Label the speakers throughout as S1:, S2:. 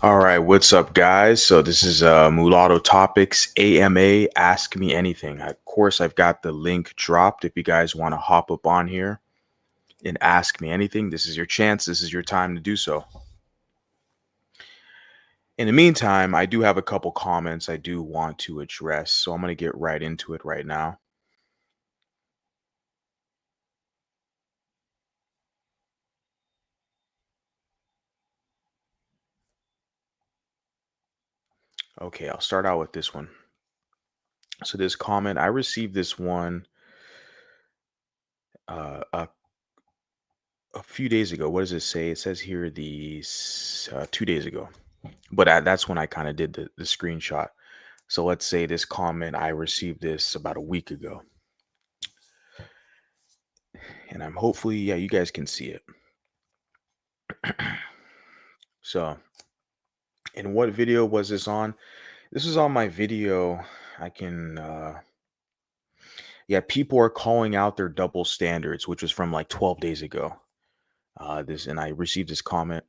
S1: All right, what's up, guys? So this is Mulatto Topics AMA. Ask me anything. Of course, I've got the link dropped. If you guys want to hop up on here and ask me anything, this is your chance. This is your time to do so. In the meantime, I do have a couple comments I do want to address, so I'm going to get right into it right now. Okay, I'll start out with this one. So this comment, I received this one uh, a, a few days ago. What does it say? It says here 2 days ago. But that's when I kind of did the screenshot. So let's say this comment, I received this about a week ago. And I'm hopefully, yeah, you guys can see it. So, in what video was this on? This was on my video. I can, yeah, people are calling out their double standards, which was from like 12 days ago. And I received this comment.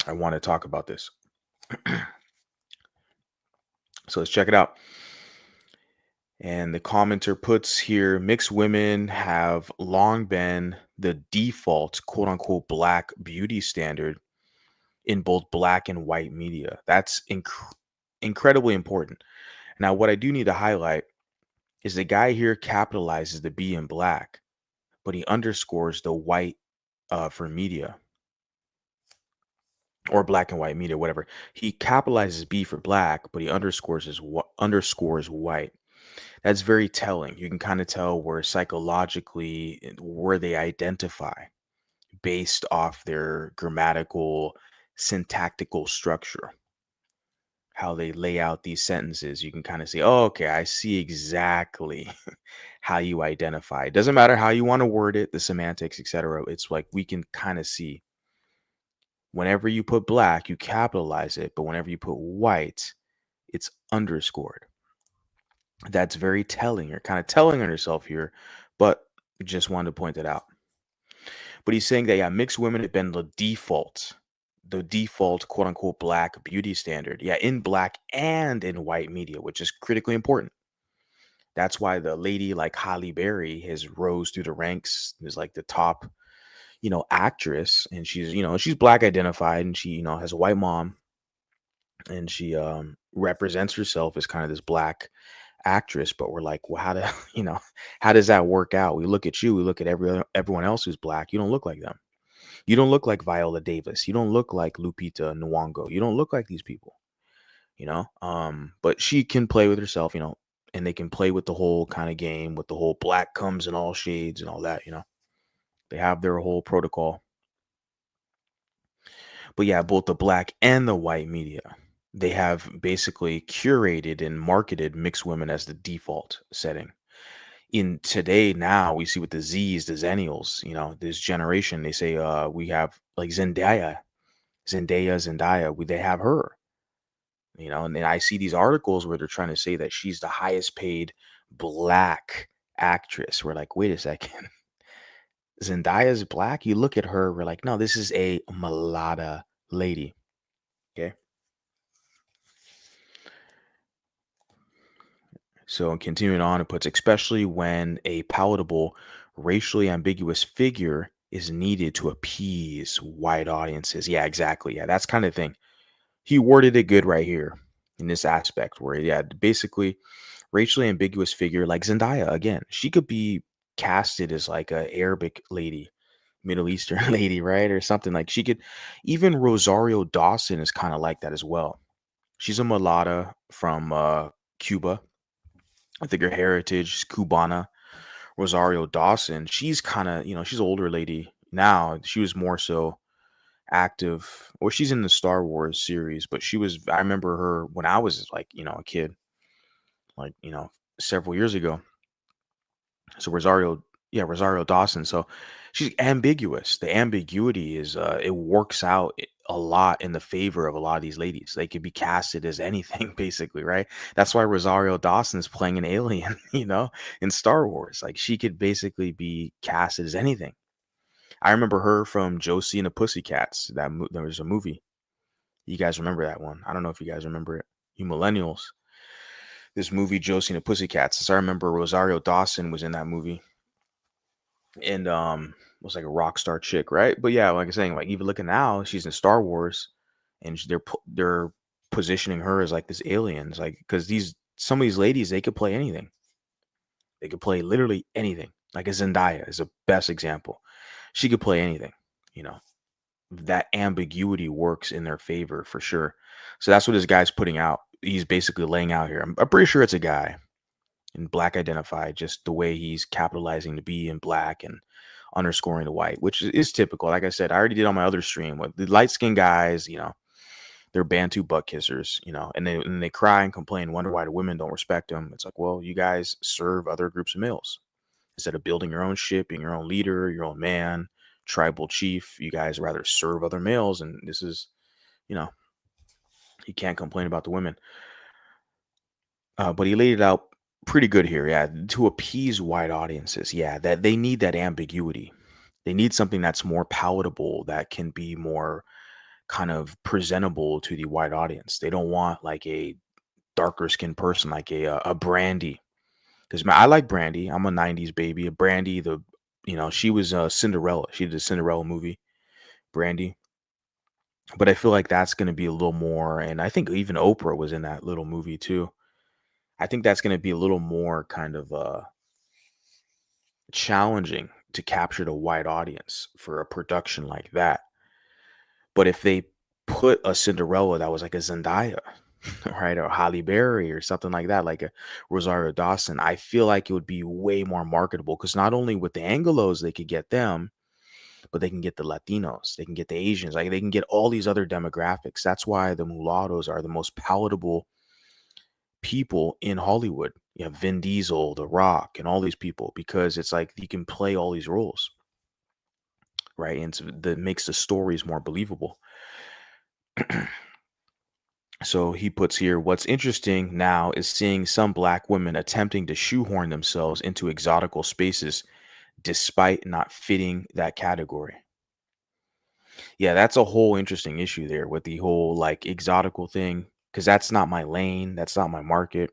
S1: I want to talk about this. So let's check it out. And the commenter puts here mixed women have long been the default quote unquote black beauty standard in both black and white media. That's incredibly important. Now, what I do need to highlight is the guy here capitalizes the B in black, but he underscores the white for media or black and white media, whatever. He capitalizes B for black, but he underscores white. That's very telling. You can kind of tell where psychologically where they identify based off their grammatical syntactical structure, how they lay out these sentences. You can kind of say, oh, okay, I see exactly how you identify. It doesn't matter how you want to word it, the semantics, etc. It's like we can kind of see whenever you put black, you capitalize it, but whenever you put white, it's underscored. That's very telling. You're kind of telling on yourself here, but just wanted to point that out. But he's saying that, yeah, mixed women have been the default quote unquote black beauty standard. Yeah, in black and in white media, which is critically important. That's why the lady like Halle Berry has rose through the ranks, is like the top, actress. And she's black identified and she, has a white mom and she represents herself as kind of this black actress. But we're like, well, how does that work out? We look at you, we look at everyone else who's black. You don't look like them. You don't look like Viola Davis. You don't look like Lupita Nyong'o. You don't look like these people, But she can play with herself, and they can play with the whole kind of game with the whole black comes in all shades and all that. They have their whole protocol. But yeah, both the black and the white media, they have basically curated and marketed mixed women as the default setting. In today now we see with the Z's, the Zennials, this generation, they say we have like Zendaya, they have her, and then I see these articles where they're trying to say that she's the highest paid black actress. We're like, wait a second, Zendaya's black? You look at her, we're like, no, this is a mulatto lady. Okay. So continuing on, it puts, especially when a palatable, racially ambiguous figure is needed to appease white audiences. Yeah, exactly. Yeah, that's kind of thing. He worded it good right here in this aspect where, yeah, basically racially ambiguous figure like Zendaya, again, she could be casted as like a Arabic lady, Middle Eastern lady, right? Or something like she could, even Rosario Dawson is kind of like that as well. She's a mulatto from Cuba. I think her heritage is Cubana. Rosario Dawson, she's kind of, she's an older lady now. She was more so active, or she's in the Star Wars series, but I remember her when I was like, a kid, like, several years ago. So Rosario Dawson. So she's ambiguous. The ambiguity is it works out a lot in the favor of a lot of these ladies. They could be casted as anything basically, right? That's why Rosario Dawson is playing an alien, in Star Wars. Like she could basically be casted as anything. I remember her from Josie and the Pussycats. There was a movie. You guys remember that one? I don't know if you guys remember it. You millennials. This movie, Josie and the Pussycats. As I remember, Rosario Dawson was in that movie, and was like a rock star chick, right? But yeah, like I'm saying, like even looking now, she's in Star Wars, and they're positioning her as like this aliens, like because these some of these ladies they could play anything. They could play literally anything. Like a Zendaya is the best example. She could play anything. You know that ambiguity works in their favor for sure. So that's what this guy's putting out. He's basically laying out here. I'm pretty sure it's a guy and black identified, just the way he's capitalizing to be in black and underscoring the white, which is typical. Like I said, I already did on my other stream with the light skinned guys, they're Bantu butt kissers, and they cry and complain, wonder why the women don't respect them. It's like, well, you guys serve other groups of males. Instead of building your own ship, being your own leader, your own man, tribal chief, you guys rather serve other males. And this is, you know, you can't complain about the women. But he laid it out pretty good here. Yeah, to appease white audiences. Yeah, that they need that ambiguity. They need something that's more palatable, that can be more kind of presentable to the white audience. They don't want like a darker skinned person, like a Brandy. Because I like Brandy. I'm a '90s baby. A Brandy, she was Cinderella. She did a Cinderella movie, Brandy. But I feel like that's going to be a little more, and I think even Oprah was in that little movie too. I think that's going to be a little more kind of challenging to capture the white audience for a production like that. But if they put a Cinderella that was like a Zendaya, right, or Halle Berry or something like that, like a Rosario Dawson, I feel like it would be way more marketable because not only with the Anglos they could get them, but they can get the Latinos, they can get the Asians, like they can get all these other demographics. That's why the mulattoes are the most palatable people in Hollywood. You have Vin Diesel, The Rock, and all these people because it's like you can play all these roles, right? And so that makes the stories more believable. So he puts here, what's interesting now is seeing some black women attempting to shoehorn themselves into exotical spaces despite not fitting that category. Yeah, that's a whole interesting issue there with the whole like exotical thing, because that's not my lane, that's not my market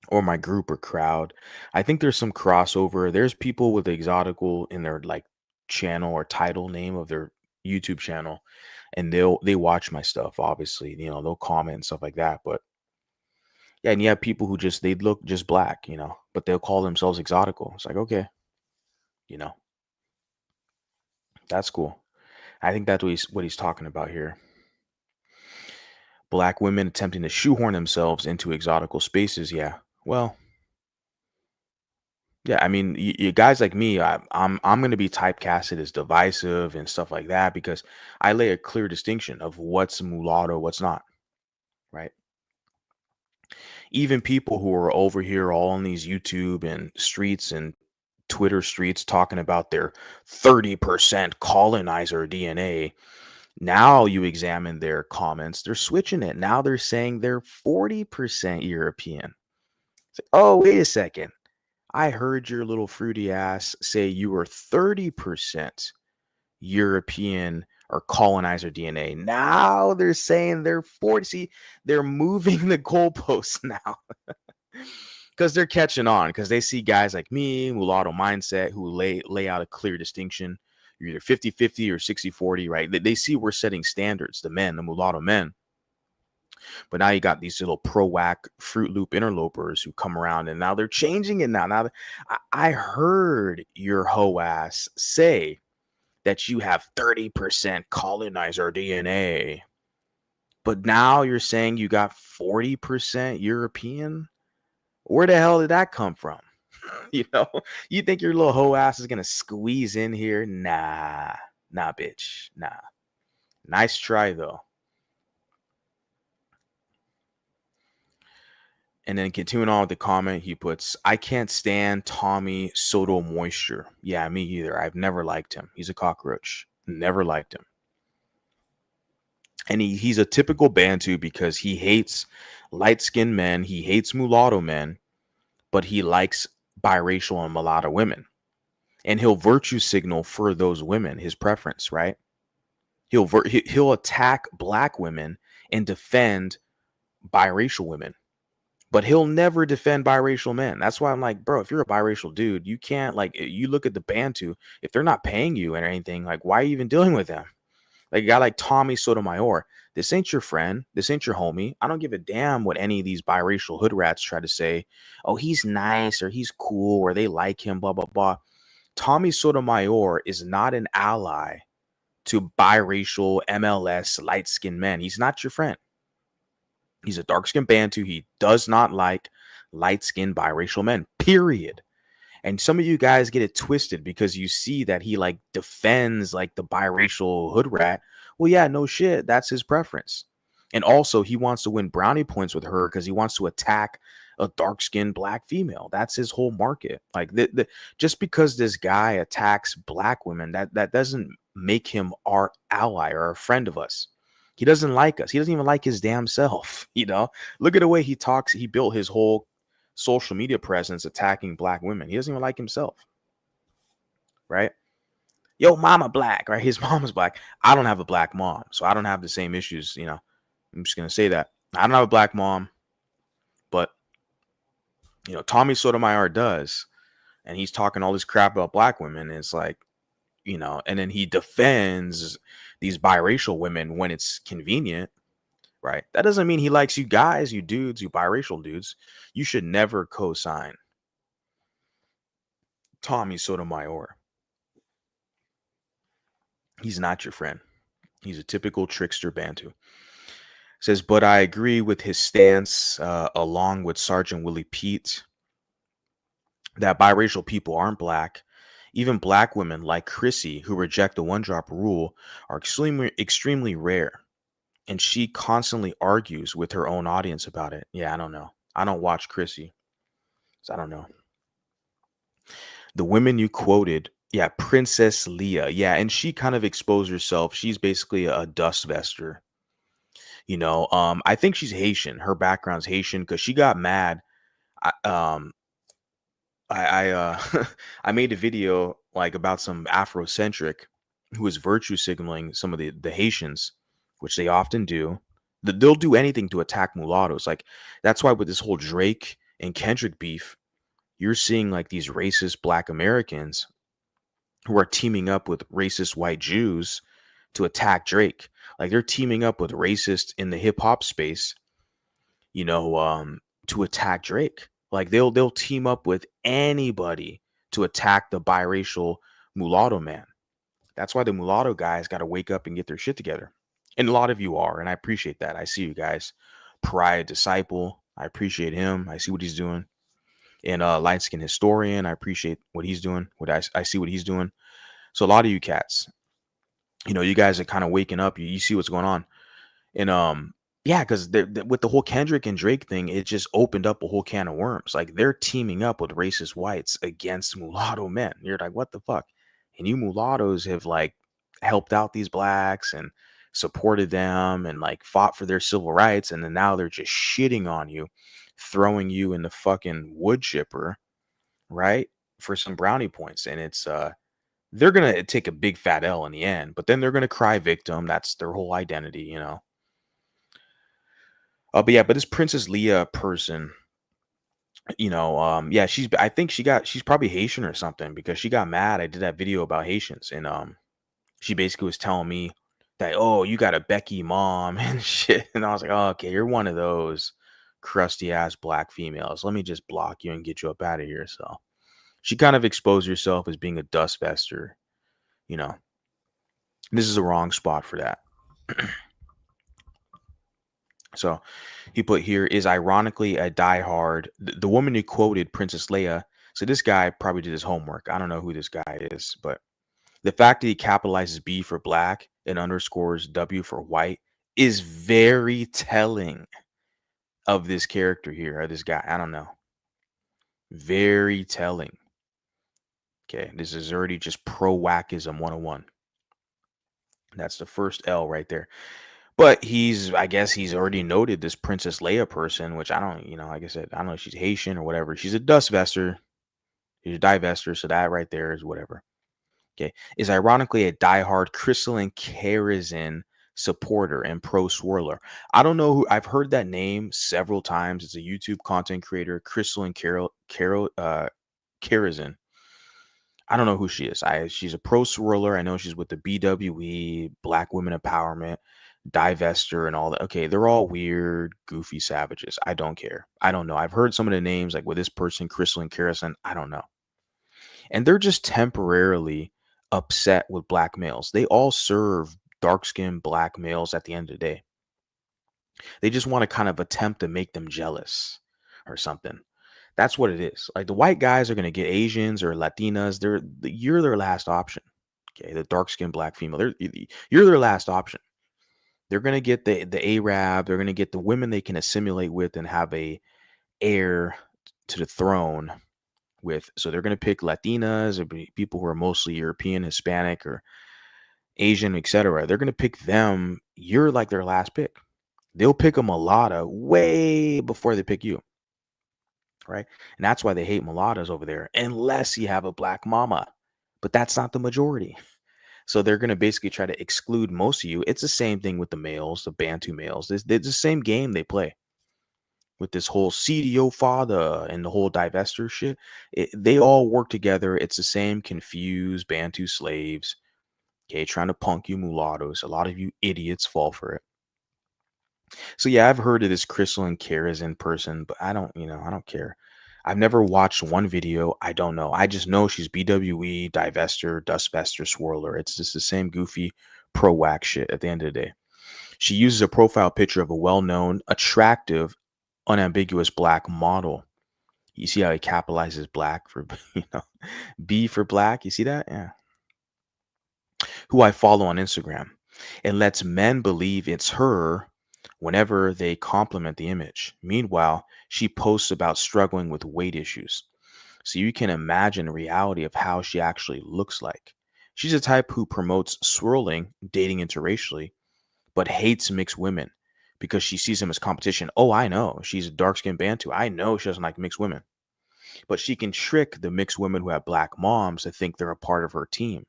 S1: or my group or crowd. I think there's some crossover. There's people with exotical in their like channel or title name of their YouTube channel, and they watch my stuff, obviously, they'll comment and stuff like that. But yeah, and you have people who just they look just black, but they'll call themselves exotical. It's like, okay, you know, that's cool. I think that's what he's talking about here. Black women attempting to shoehorn themselves into exotical spaces. Yeah. Well, yeah, I mean, you guys like me, I'm going to be typecasted as divisive and stuff like that because I lay a clear distinction of what's mulatto, what's not, right? Even people who are over here all on these YouTube and streets and Twitter streets talking about their 30% colonizer DNA. Now you examine their comments, they're switching it. Now they're saying they're 40% European. It's like, oh, wait a second. I heard your little fruity ass say you were 30% European or colonizer DNA. Now they're saying they're 40. See, they're moving the goalposts now because they're catching on because they see guys like me, mulatto mindset, who lay out a clear distinction. You're either 50-50 or 60-40, right? They see we're setting standards, the men, the mulatto men. But now you got these little pro whack Fruit Loop interlopers who come around and now they're changing it now. I heard your hoe ass say that you have 30% colonizer DNA, but now you're saying you got 40% European? Where the hell did that come from? You know, you think your little hoe ass is gonna squeeze in here? Nah, bitch. Nah. Nice try though. And then continuing on with the comment, he puts, I can't stand Tommy Soto Moisture. Yeah, me either. I've never liked him. He's a cockroach. Never liked him. And he's a typical Bantu because he hates light-skinned men. He hates mulatto men, but he likes biracial and mulatto women. And he'll virtue signal for those women, his preference, right? He'll attack black women and defend biracial women, but he'll never defend biracial men. That's why I'm like, bro, if you're a biracial dude, you can't, like, you look at the Bantu, if they're not paying you or anything, like, why are you even dealing with them? Like a guy like Tommy Sotomayor, this ain't your friend. This ain't your homie. I don't give a damn what any of these biracial hood rats try to say. Oh, he's nice or he's cool or they like him, blah, blah, blah. Tommy Sotomayor is not an ally to biracial MLS light skinned men. He's not your friend. He's a dark skinned Bantu. He does not like light skinned biracial men, period. And some of you guys get it twisted because you see that he like defends like the biracial hood rat. Well, yeah, no shit. That's his preference. And also, he wants to win brownie points with her because he wants to attack a dark skinned black female. That's his whole market. Like, just because this guy attacks black women, that doesn't make him our ally or a friend of us. He doesn't like us. He doesn't even like his damn self. Look at the way he talks. He built his whole social media presence attacking black women. He doesn't even like himself, right? Yo, mama black, right? His mom is black. I don't have a black mom, so I don't have the same issues. I'm just gonna say that I don't have a black mom, but Tommy Sotomayor does, and he's talking all this crap about black women. And it's like, and then he defends these biracial women when it's convenient, right? That doesn't mean he likes you guys, you dudes, you biracial dudes. You should never co-sign Tommy Sotomayor. He's not your friend. He's a typical trickster Bantu. Says, but I agree with his stance, along with Sergeant Willie Pete, that biracial people aren't black. Even black women like Chrissy, who reject the one-drop rule, are extremely rare. And she constantly argues with her own audience about it. Yeah, I don't know. I don't watch Chrissy, so I don't know. The women you quoted, yeah, Princess Leia. Yeah, and she kind of exposed herself. She's basically a dust vester. I think she's Haitian. Her background's Haitian because she got mad. I, um, I made a video like about some Afrocentric who was virtue signaling some of the Haitians, which they often do. They'll do anything to attack mulattoes. Like, that's why with this whole Drake and Kendrick beef, you're seeing like these racist Black Americans who are teaming up with racist white Jews to attack Drake. Like, they're teaming up with racists in the hip hop space, to attack Drake. Like, they'll team up with anybody to attack the biracial mulatto man. That's why the mulatto guys got to wake up and get their shit together. And a lot of you are, and I appreciate that. I see you guys. Pariah Disciple, I appreciate him. I see what he's doing. And Light Skin Historian, I appreciate what he's doing. I see what he's doing. So a lot of you cats, you guys are kind of waking up. You see what's going on. And yeah, because with the whole Kendrick and Drake thing, it just opened up a whole can of worms. Like, they're teaming up with racist whites against mulatto men. You're like, what the fuck? And you mulattoes have like helped out these blacks and supported them and like fought for their civil rights, and then now they're just shitting on you, throwing you in the fucking wood chipper, right? For some brownie points. And it's they're gonna take a big fat L in the end, but then they're gonna cry victim. That's their whole identity. But this Princess Leia person, yeah, I think she's probably Haitian or something because she got mad. I did that video about Haitians, and she basically was telling me that, oh, you got a Becky mom and shit. And I was like, oh, okay, you're one of those crusty ass black females. Let me just block you and get you up out of here. So she kind of exposed herself as being a dust vester. This is a wrong spot for that. So he put here is ironically a diehard. The woman who quoted Princess Leia. So this guy probably did his homework. I don't know who this guy is, but the fact that he capitalizes B for black and underscores W for white is very telling of this character here, or this guy. I don't know. Very telling. Okay, this is already just pro-whackism 101. That's the first L right there. But I guess he's already noted this Princess Leia person, which I don't, like I said, I don't know if she's Haitian or whatever. She's a dust vester. She's a divester. So that right there is whatever. okay, is ironically a diehard crystalline kerosene supporter and pro swirler. I don't know who. I've heard that name several times. It's a YouTube content creator, crystalline kerosene. I don't know who she is. She's a pro swirler. I know she's with the BWE, Black Women Empowerment, Divester, and all that. Okay, they're all weird, goofy savages. I don't care. I don't know. I've heard some of the names, like with this person, Crystalline Kerosene. I don't know. And they're just temporarily upset with black males. They all serve dark skinned black males at the end of the day. They just want to kind of attempt to make them jealous or something. That's what it is. Like the white guys are going to get Asians or Latinas. You're their last option. Okay, the dark skinned black female. You're their last option. They're going to get the Arab. They're going to get the women they can assimilate with and have a heir to the throne with. So they're going to pick Latinas or people who are mostly European, Hispanic, or Asian, etc. They're going to pick them. You're like their last pick. They'll pick a mulatto way before they pick you, right? And that's why they hate mulattoes over there, unless you have a black mama. But that's not the majority. So they're going to basically try to exclude most of you. It's the same thing with the males, the Bantu males. It's the same game they play with this whole CDO father and the whole divester shit. They all work together. It's the same confused Bantu slaves, okay, trying to punk you mulattoes. A lot of you idiots fall for it. So yeah, I've heard of this crystalline kerosene person, but I don't care. I've never watched one video. I don't know. I just know she's BWE, divester, dustvester, swirler. It's just the same goofy pro whack shit at the end of the day. She uses a profile picture of a well-known, attractive, unambiguous black model. You see how he capitalizes black for, B for black. You see that? Yeah. Who I follow on Instagram. And lets men believe it's her whenever they compliment the image. Meanwhile, she posts about struggling with weight issues. So you can imagine the reality of how she actually looks like. She's a type who promotes swirling, dating interracially, but hates mixed women because she sees them as competition. Oh, I know. She's a dark skinned Bantu. I know she doesn't like mixed women. But she can trick the mixed women who have black moms to think they're a part of her team.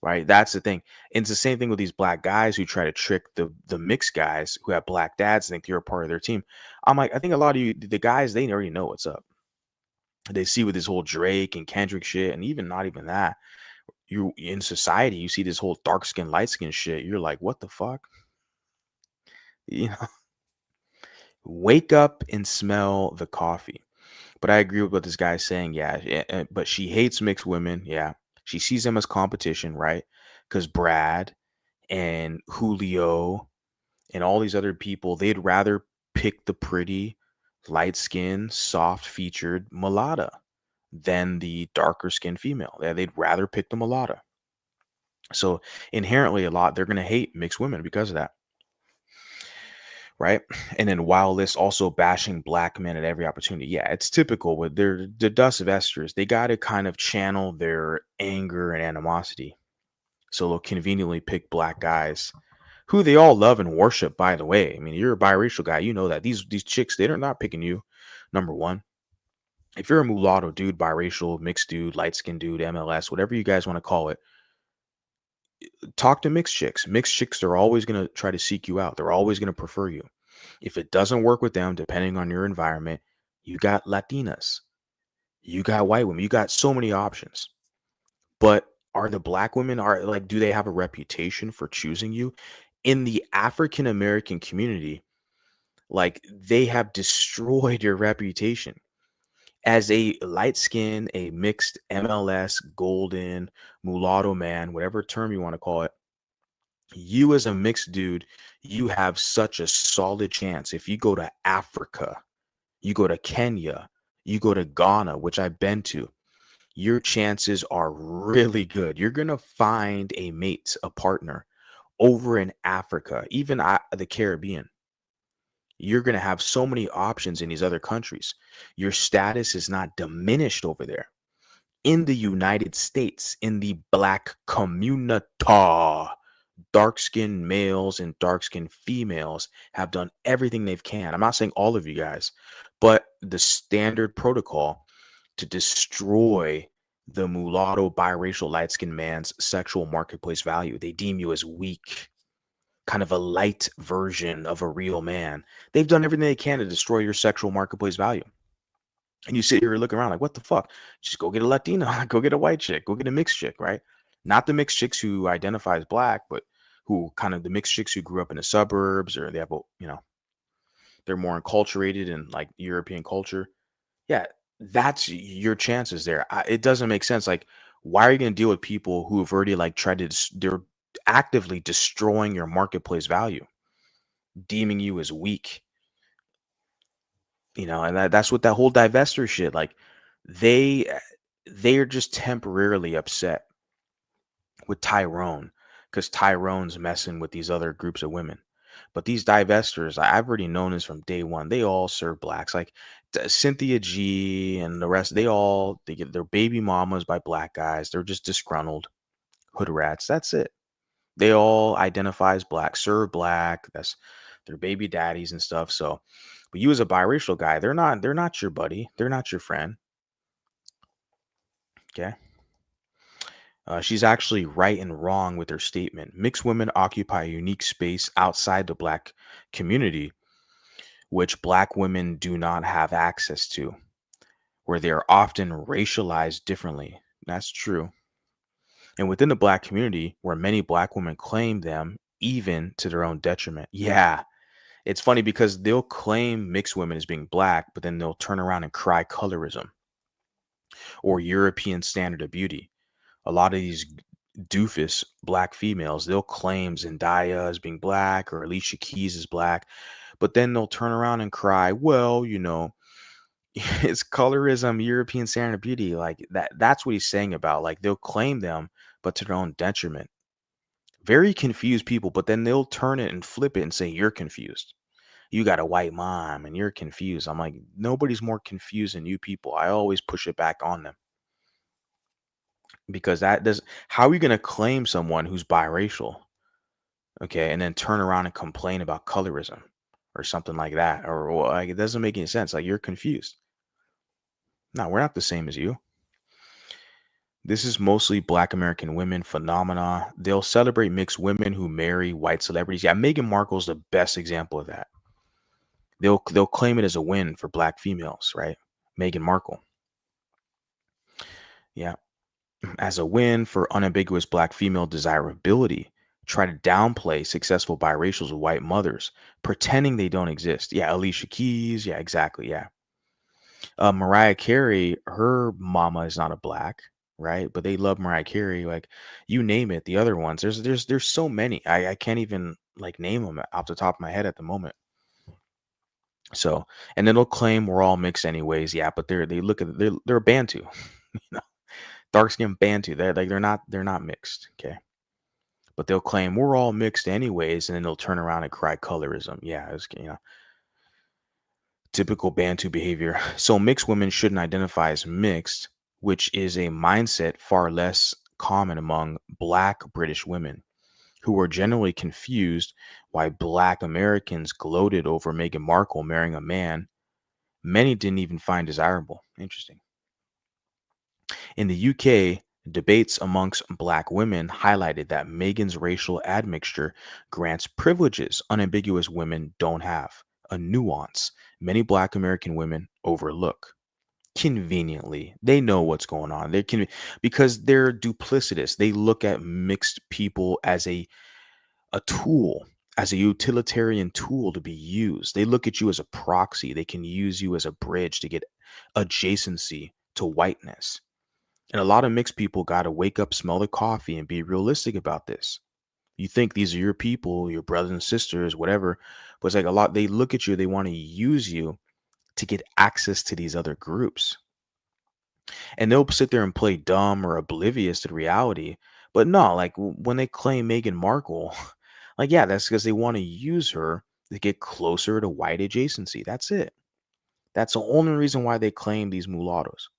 S1: Right? That's the thing. And it's the same thing with these black guys who try to trick the mixed guys who have black dads and think you're a part of their team. I'm like, I think a lot of you, the guys, they already know what's up. They see with this whole Drake and Kendrick shit, and even not even that. You in society, you see this whole dark skin, light skin shit. You're like, what the fuck? You know, wake up and smell the coffee. But I agree with what this guy's saying. Yeah, but she hates mixed women. Yeah, she sees them as competition, right? Because Brad and Julio and all these other people, they'd rather pick the pretty, light skinned, soft featured mulatto than the darker skinned female. Yeah, they'd rather pick the mulatto. So inherently, they're going to hate mixed women because of that. Right. And then while this also bashing black men at every opportunity. Yeah, it's typical with the dust vesters. They got to kind of channel their anger and animosity. So they'll conveniently pick black guys who they all love and worship, by the way. I mean, you're a biracial guy, you know that. These chicks, they're not picking you, number one. If you're a mulatto dude, biracial, mixed dude, light-skinned dude, MLS, whatever you guys want to call it, talk to mixed chicks. Mixed chicks, they're always going to try to seek you out. They're always going to prefer you. If it doesn't work with them, depending on your environment, you got Latinas, you got white women, you got so many options. But are the black women, do they have a reputation for choosing you? In the African American community, like they have destroyed your reputation as a light skin, a mixed MLS, golden, mulatto man, whatever term you want to call it. You as a mixed dude, you have such a solid chance. If you go to Africa, you go to Kenya, you go to Ghana, which I've been to, your chances are really good. You're going to find a mate, a partner over in Africa, even the Caribbean. You're going to have so many options in these other countries. Your status is not diminished over there. In the United States, in the black community, dark-skinned males and dark-skinned females have done everything they can. I'm not saying all of you guys, but the standard protocol to destroy the mulatto biracial light skinned man's sexual marketplace value. They deem you as weak, kind of a light version of a real man. They've done everything they can to destroy your sexual marketplace value. And you sit here looking around like, what the fuck? Just go get a Latina, go get a white chick, go get a mixed chick, right? Not the mixed chicks who identify as black, but who kind of the mixed chicks who grew up in the suburbs, or they have, they're more enculturated in like European culture. Yeah, that's your chances there. It doesn't make sense. Like, why are you going to deal with people who have already like tried to, they're actively destroying your marketplace value, deeming you as weak, and that's what that whole divester shit, like, they they're just temporarily upset with Tyrone because Tyrone's messing with these other groups of women. But these divestors, I've already known this from day one. They all serve blacks, like Cynthia G and the rest. They get their baby mamas by black guys. They're just disgruntled hood rats. That's it. They all identify as black, serve black. That's their baby daddies and stuff. So, but you as a biracial guy, they're not your buddy. They're not your friend. Okay. She's actually right and wrong with her statement. Mixed women occupy a unique space outside the black community, which black women do not have access to, where they are often racialized differently. That's true. And within the black community, where many black women claim them even to their own detriment. Yeah. It's funny because they'll claim mixed women as being black, but then they'll turn around and cry colorism or European standard of beauty. A lot of these doofus black females, they'll claim Zendaya as being black or Alicia Keys is black, but then they'll turn around and cry, well, it's colorism, European standard of beauty. Like that's what he's saying about, like, they'll claim them, but to their own detriment. Very confused people, but then they'll turn it and flip it and say, you're confused. You got a white mom and you're confused. I'm like, nobody's more confused than you people. I always push it back on them because that does, how are you going to claim someone who's biracial? Okay. And then turn around and complain about colorism or something like that. Or well, like, it doesn't make any sense. Like, you're confused. No, we're not the same as you. This is mostly black American women phenomena. They'll celebrate mixed women who marry white celebrities. Yeah, Meghan Markle's the best example of that. They'll claim it as a win for black females, right? Meghan Markle. Yeah. As a win for unambiguous black female desirability. Try to downplay successful biracials with white mothers, pretending they don't exist. Yeah, Alicia Keys. Yeah, exactly. Yeah. Mariah Carey, her mama is not a black, right? But they love Mariah Carey. Like, you name it, the other ones. There's so many. I can't even like name them off the top of my head at the moment. So, and then they'll claim we're all mixed anyways. Yeah, but they look at they're a Bantu, dark skinned Bantu. They're not mixed. Okay. But they'll claim we're all mixed anyways, and then they'll turn around and cry colorism. Yeah, typical Bantu behavior. So mixed women shouldn't identify as mixed, which is a mindset far less common among black British women, who are generally confused why black Americans gloated over Meghan Markle marrying a man many didn't even find desirable. Interesting. In the UK, debates amongst black women highlighted that Meghan's racial admixture grants privileges unambiguous women don't have, a nuance many black American women overlook. Conveniently, they know what's going on. They can, because they're duplicitous. They look at mixed people as a tool, as a utilitarian tool to be used. They look at you as a proxy. They can use you as a bridge to get adjacency to whiteness. And a lot of mixed people got to wake up, smell the coffee, and be realistic about this. You think these are your people, your brothers and sisters, whatever. But it's like a lot, they look at you, they want to use you to get access to these other groups. And they'll sit there and play dumb or oblivious to the reality. But no, like when they claim Meghan Markle, like, yeah, that's because they want to use her to get closer to white adjacency. That's it. That's the only reason why they claim these mulattoes.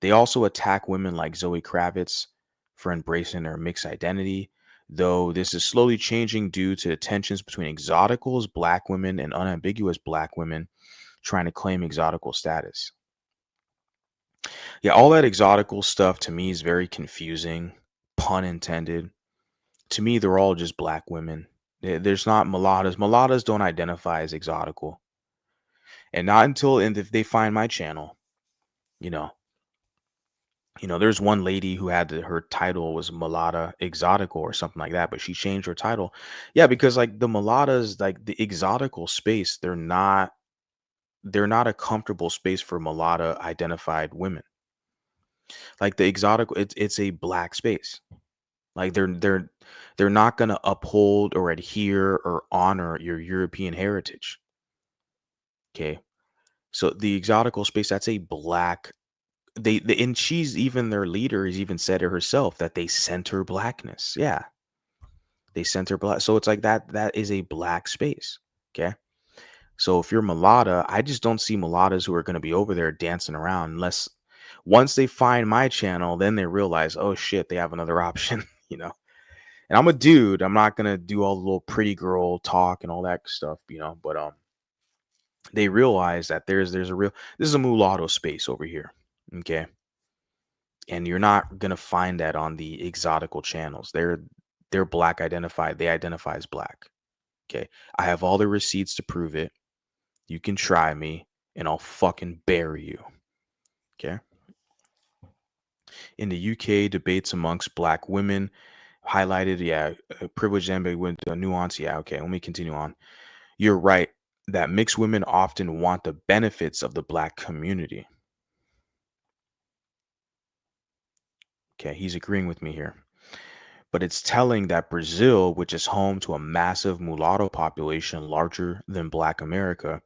S1: They also attack women like Zoe Kravitz for embracing their mixed identity, though this is slowly changing due to tensions between exoticals black women and unambiguous black women trying to claim exotical status. Yeah, all that exotical stuff to me is very confusing, pun intended. To me, they're all just black women. There's not mulattoes. Mulattoes don't identify as exotical. And not until and if they find my channel, you know. There's one lady who had her title was Mulatta Exotical or something like that, but she changed her title. Yeah, because like the mulattas, like the exotical space, they're not a comfortable space for mulatta identified women. Like the exotic, it's a black space. Like they're not gonna uphold or adhere or honor your European heritage. Okay. So the exotical space, that's a black and she's even their leader has even said it herself that they center blackness. Yeah. They center black. So it's like that is a black space. Okay. So if you're mulatta, I just don't see mulattas who are going to be over there dancing around unless once they find my channel, then they realize, oh shit, they have another option, you know. And I'm a dude. I'm not gonna do all the little pretty girl talk and all that stuff, But they realize that there's a real this is a mulatto space over here, okay? And you're not gonna find that on the exotical channels. They're black identified. They identify as black. Okay, I have all the receipts to prove it. You can try me, and I'll fucking bury you. Okay. In the UK, debates amongst black women highlighted, yeah, privilege ambiguity with nuance. Yeah, okay. Let me continue on. You're right that mixed women often want the benefits of the black community. Okay, he's agreeing with me here. But it's telling that Brazil, which is home to a massive mulatto population larger than black America,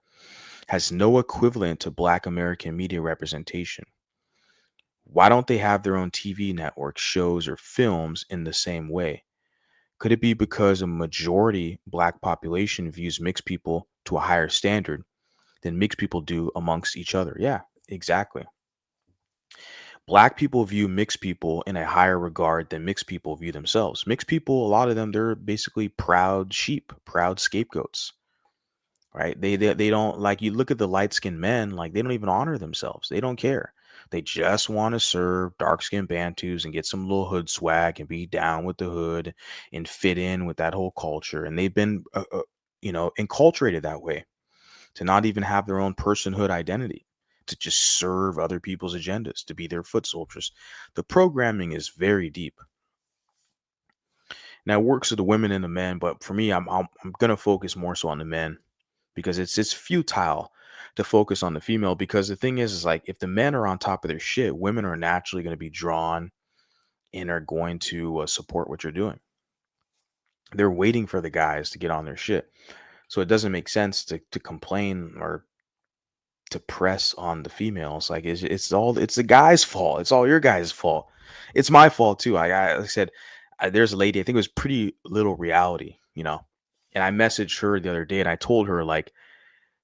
S1: has no equivalent to black American media representation. Why don't they have their own TV network shows or films in the same way? Could it be because a majority black population views mixed people to a higher standard than mixed people do amongst each other? Yeah, exactly. Black people view mixed people in a higher regard than mixed people view themselves. Mixed people, a lot of them, they're basically proud sheep, proud scapegoats, right? They don't like you look at the light skinned men, like they don't even honor themselves. They don't care. They just want to serve dark skinned Bantus and get some little hood swag and be down with the hood and fit in with that whole culture. And they've been, enculturated that way to not even have their own personhood identity, to just serve other people's agendas, to be their foot soldiers. The programming is very deep. Now it works with the women and the men, but for me, I'm gonna focus more so on the men because it's futile to focus on the female because the thing is like if the men are on top of their shit, women are naturally going to be drawn and are going to support what you're doing. They're waiting for the guys to get on their shit. So it doesn't make sense to complain or to press on the females. Like it's the guy's fault. It's all your guys' fault. It's my fault too. Like I said, there's a lady. I think it was Pretty Little Reality. And I messaged her the other day, and I told her like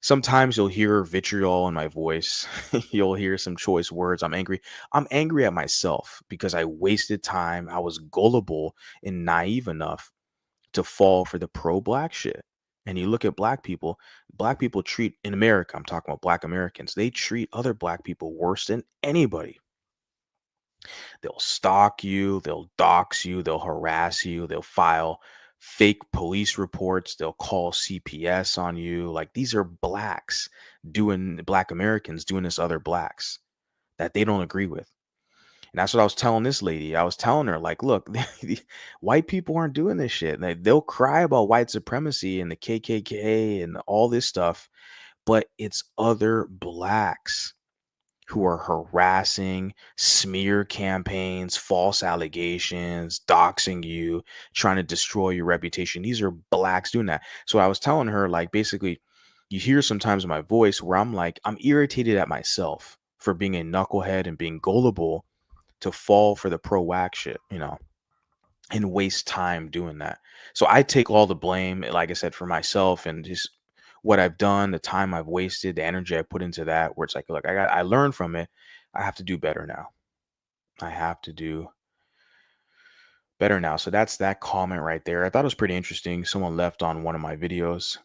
S1: sometimes you'll hear vitriol in my voice. You'll hear some choice words. I'm angry. I'm angry at myself because I wasted time. I was gullible and naive enough to fall for the pro black shit. And you look at black people treat in America, I'm talking about black Americans, they treat other black people worse than anybody. They'll stalk you, they'll dox you, they'll harass you, they'll file fake police reports, they'll call CPS on you. Like these are black Americans doing this other blacks that they don't agree with. And that's what I was telling this lady. I was telling her, like, look, white people aren't doing this shit. They'll cry about white supremacy and the KKK and all this stuff, but it's other blacks who are harassing, smear campaigns, false allegations, doxing you, trying to destroy your reputation. These are blacks doing that. So I was telling her, like, basically, you hear sometimes in my voice where I'm like, I'm irritated at myself for being a knucklehead and being gullible to fall for the pro whack shit, and waste time doing that. So I take all the blame, like I said, for myself and just what I've done, the time I've wasted, the energy I put into that, where it's like, look, I learned from it. I have to do better now. I have to do better now. So that's that comment right there. I thought it was pretty interesting. Someone left on one of my videos.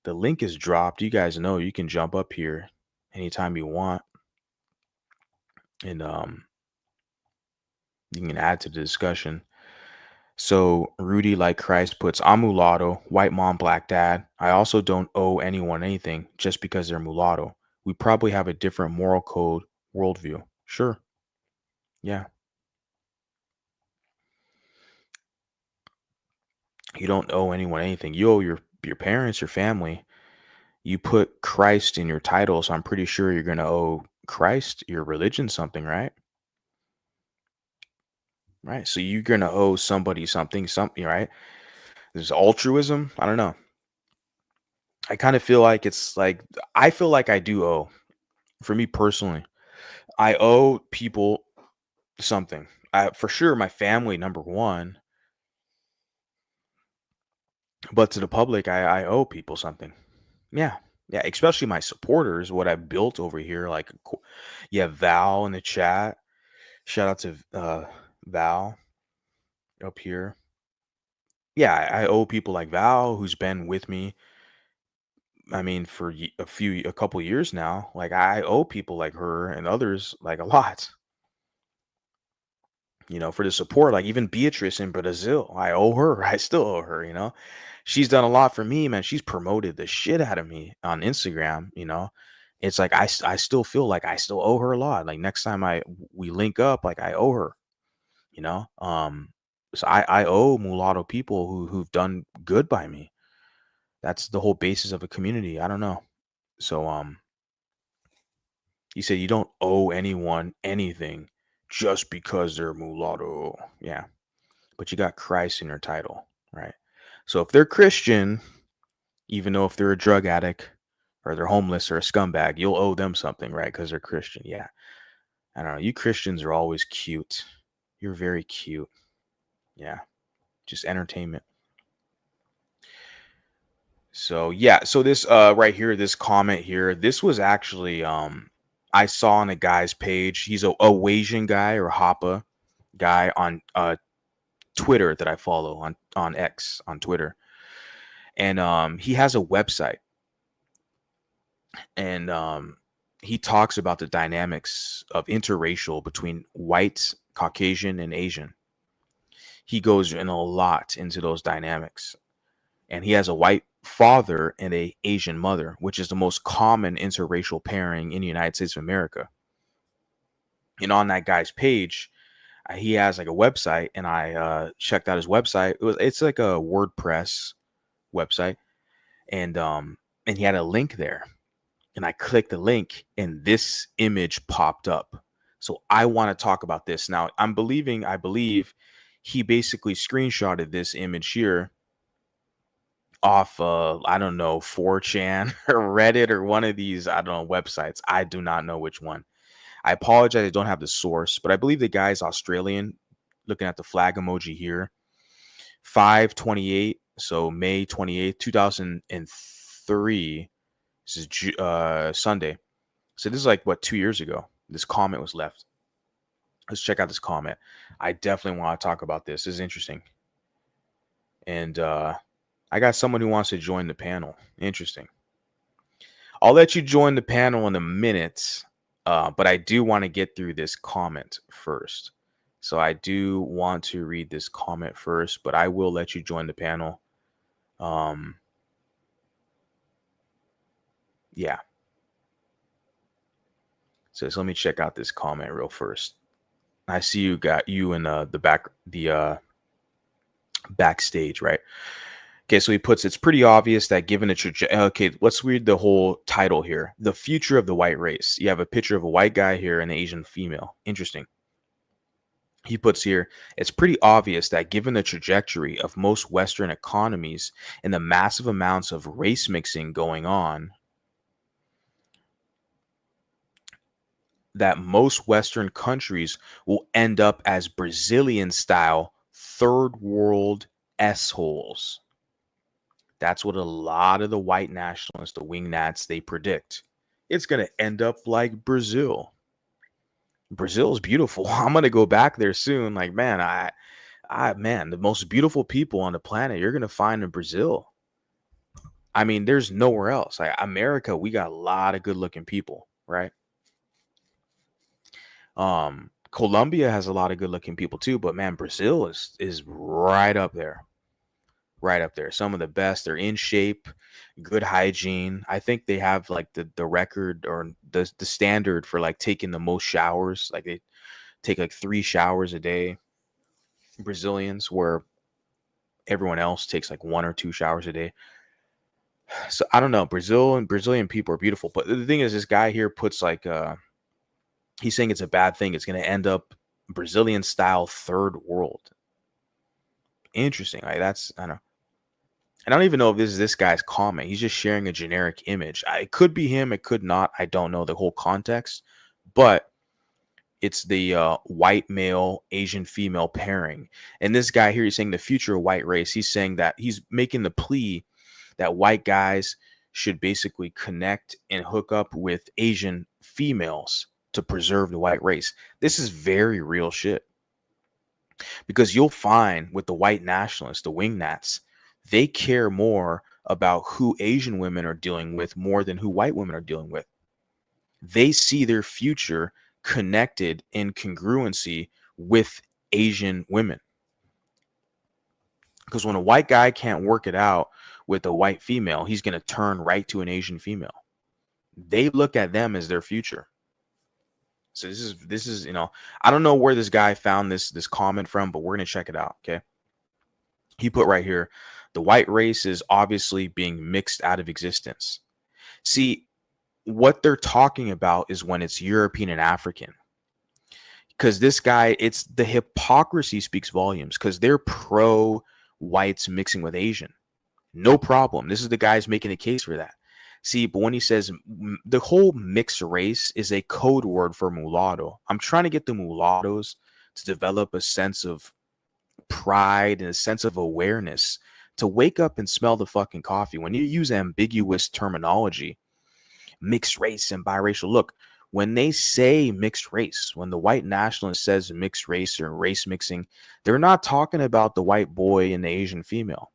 S1: The link is dropped. You guys know you can jump up here anytime you want. And you can add to the discussion. So Rudy, like Christ, puts, I'm mulatto, white mom, black dad. I also don't owe anyone anything just because they're mulatto. We probably have a different moral code worldview. Sure. Yeah. You don't owe anyone anything. You owe your parents, your family. You put Christ in your title, so I'm pretty sure you're gonna owe Christ, your religion, something, right? Right. So you're gonna owe somebody something, right? There's altruism. I don't know. I kind of feel like it's like I feel like I do owe. For me personally, I owe people something. For sure, my family number one, but to the public, I owe people something. Yeah, yeah, especially my supporters, what I built over here. Like, yeah, Val in the chat. Shout out to Val up here. Yeah, I owe people like Val, who's been with me. I mean, for a couple years now. Like, I owe people like her and others like a lot. For the support. Like even Beatrice in Brazil, I owe her. I still owe her. She's done a lot for me, man. She's promoted the shit out of me on Instagram. It's like I still feel like I still owe her a lot. Like next time we link up, like I owe her. You know, so I owe mulatto people who've done good by me. That's the whole basis of a community. I don't know. So you said you don't owe anyone anything just because they're mulatto. Yeah. But you got Christ in your title, right? So if they're Christian, even though if they're a drug addict or they're homeless or a scumbag, you'll owe them something, right? Because they're Christian. Yeah. I don't know. You Christians are always cute. You're very cute. Yeah. Just entertainment. So yeah. So this right here, this comment here, this was actually I saw on a guy's page. He's a Wasian guy or Hapa guy on Twitter that I follow on X on Twitter. And he has a website, and he talks about the dynamics of interracial between white, Caucasian, and Asian. He goes in a lot into those dynamics, and he has a white father and a Asian mother, which is the most common interracial pairing in the United States of America. And on that guy's page, he has like a website, and I checked out his website. It's like a WordPress website, and he had a link there, and I clicked the link and this image popped up. So I want to talk about this. Now, I believe he basically screenshotted this image here off I don't know, 4chan or Reddit or one of these, I don't know, websites. I do not know which one. I apologize, I don't have the source, but I believe the guy's Australian. Looking at the flag emoji here. 5/28, so May 28th, 2003. This is Sunday. So this is like what, 2 years ago. This comment was left. Let's check out this comment. I definitely want to talk about this. This is interesting. And I got someone who wants to join the panel. Interesting. I'll let you join the panel in a minute, but I do want to get through this comment first. So I do want to read this comment first, but I will let you join the panel. Yeah. So let me check out this comment real first. I see you got you in the backstage, right? Okay, so he puts, it's pretty obvious that given the trajectory. Okay, let's read the whole title here. The future of the white race. You have a picture of a white guy here and an Asian female. Interesting. He puts here, it's pretty obvious that given the trajectory of most Western economies and the massive amounts of race mixing going on, that most Western countries will end up as Brazilian style third world S-holes. That's what a lot of the white nationalists, the wingnats, they predict. It's going to end up like Brazil. Brazil is beautiful. I'm going to go back there soon. Like, man, man, the most beautiful people on the planet you're going to find in Brazil. I mean, there's nowhere else. Like America, we got a lot of good looking people, right? Colombia has a lot of good looking people too, but man, Brazil is right up there. Right up there. Some of the best. They're in shape, good hygiene. I think they have like the record or the standard for like taking the most showers. Like they take like 3 showers a day. Brazilians, where everyone else takes like 1 or 2 showers a day. So I don't know. Brazil and Brazilian people are beautiful, but the thing is, this guy here puts like he's saying it's a bad thing. It's going to end up Brazilian style third world. Interesting. Like that's I don't know. And I don't even know if this is this guy's comment. He's just sharing a generic image. It could be him. It could not. I don't know the whole context, but it's the white male Asian female pairing. And this guy here, he's saying the future of white race. He's saying that he's making the plea that white guys should basically connect and hook up with Asian females to preserve the white race. This is very real shit. Because you'll find with the white nationalists, the wingnats, they care more about who Asian women are dealing with more than who white women are dealing with. They see their future connected in congruency with Asian women. Because when a white guy can't work it out with a white female, he's going to turn right to an Asian female. They look at them as their future. So this is I don't know where this guy found this comment from, but we're going to check it out, okay? He put right here, the white race is obviously being mixed out of existence. See, what they're talking about is when it's European and African. Because this guy, it's the hypocrisy speaks volumes because they're pro whites mixing with Asian. No problem. This is the guy's making a case for that. See, but when he says the whole mixed race is a code word for mulatto, I'm trying to get the mulattoes to develop a sense of pride and a sense of awareness to wake up and smell the fucking coffee. When you use ambiguous terminology, mixed race and biracial, look, when they say mixed race, when the white nationalist says mixed race or race mixing, they're not talking about the white boy and the Asian female.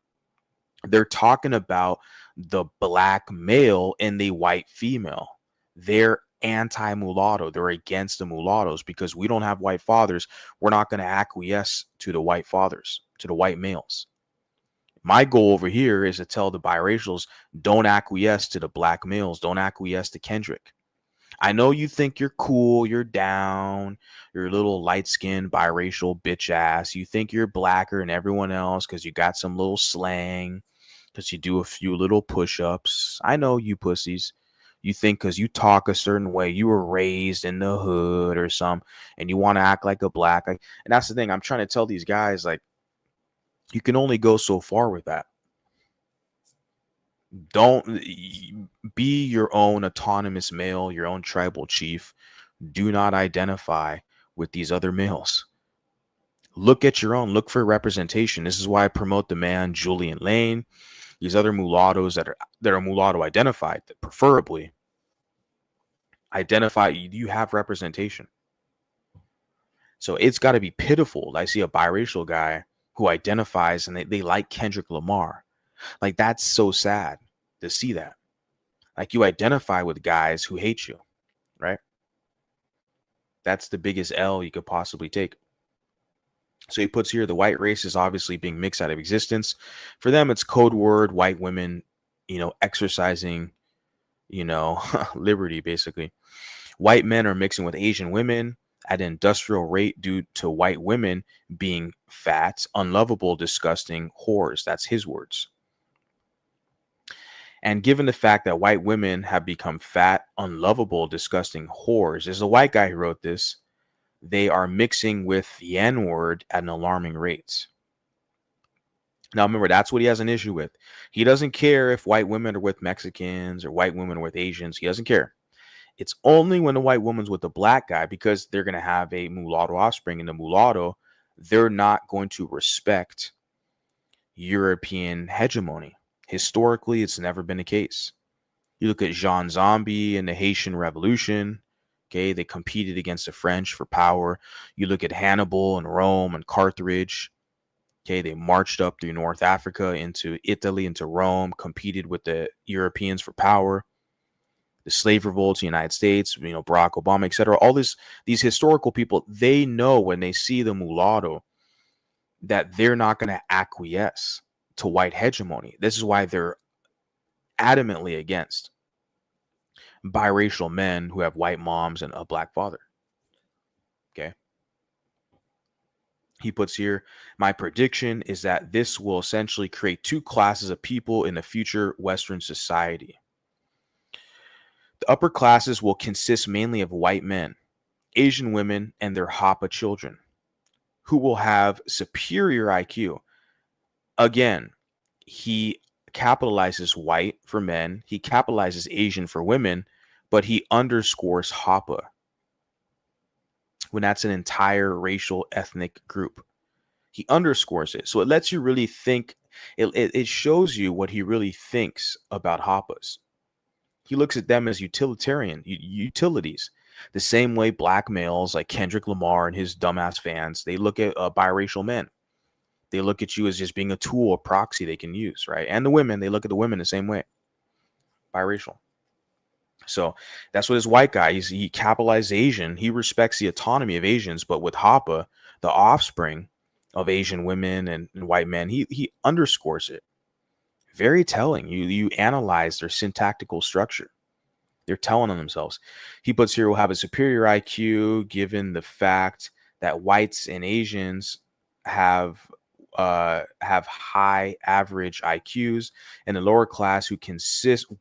S1: They're talking about the black male and the white female. They're anti-mulatto. They're against the mulattoes because we don't have white fathers. We're not going to acquiesce to the white fathers, to the white males. My goal over here is to tell the biracials, don't acquiesce to the black males. Don't acquiesce to Kendrick. I know you think you're cool, you're down, you're a little light-skinned, biracial bitch ass. You think you're blacker than everyone else because you got some little slang, because you do a few little push-ups. I know you pussies. You think because you talk a certain way, you were raised in the hood or something, and you want to act like a black. And that's the thing. I'm trying to tell these guys, like, you can only go so far with that. Don't be your own autonomous male, your own tribal chief. Do not identify with these other males. Look at your own. Look for representation. This is why I promote the man Julian Lane, these other mulattoes that are mulatto identified, that preferably identify you have representation. So it's got to be pitiful. I see a biracial guy who identifies and they like Kendrick Lamar. Like, that's so sad to see that. Like, you identify with guys who hate you, right? That's the biggest L you could possibly take. So he puts here, the white race is obviously being mixed out of existence. For them, it's code word, white women, exercising, liberty, basically. White men are mixing with Asian women at an industrial rate due to white women being fat, unlovable, disgusting whores. That's his words. And given the fact that white women have become fat, unlovable, disgusting whores, there's a white guy who wrote this, they are mixing with the N-word at an alarming rate. Now, remember, that's what he has an issue with. He doesn't care if white women are with Mexicans or white women are with Asians. He doesn't care. It's only when the white woman's with the black guy, because they're going to have a mulatto offspring, and the mulatto, they're not going to respect European hegemony. Historically, it's never been the case. You look at Jean Zombie and the Haitian Revolution. Okay, they competed against the French for power. You look at Hannibal and Rome and Carthage. Okay, they marched up through North Africa into Italy, into Rome, competed with the Europeans for power. The slave revolts in the United States, Barack Obama, etc. All these historical people, they know when they see the mulatto that they're not going to acquiesce to white hegemony. This is why they're adamantly against biracial men who have white moms and a black father. Okay. He puts here, my prediction is that this will essentially create two classes of people in the future Western society. The upper classes will consist mainly of white men, Asian women, and their Hapa children, who will have superior IQ. Again, he capitalizes white for men, he capitalizes Asian for women, but he underscores Hapa when that's an entire racial ethnic group. He underscores it. So it lets you really think, it shows you what he really thinks about Hapas. He looks at them as utilitarian utilities. The same way black males like Kendrick Lamar and his dumbass fans, they look at biracial men. They look at you as just being a tool, a proxy they can use, right? And the women, they look at the women the same way, biracial. So that's what his white guy, he capitalized Asian. He respects the autonomy of Asians, but with Hapa, the offspring of Asian women and white men, he underscores it. Very telling. You analyze their syntactical structure. They're telling on themselves. He puts here will have a superior IQ given the fact that whites and Asians have high average IQs, and the lower class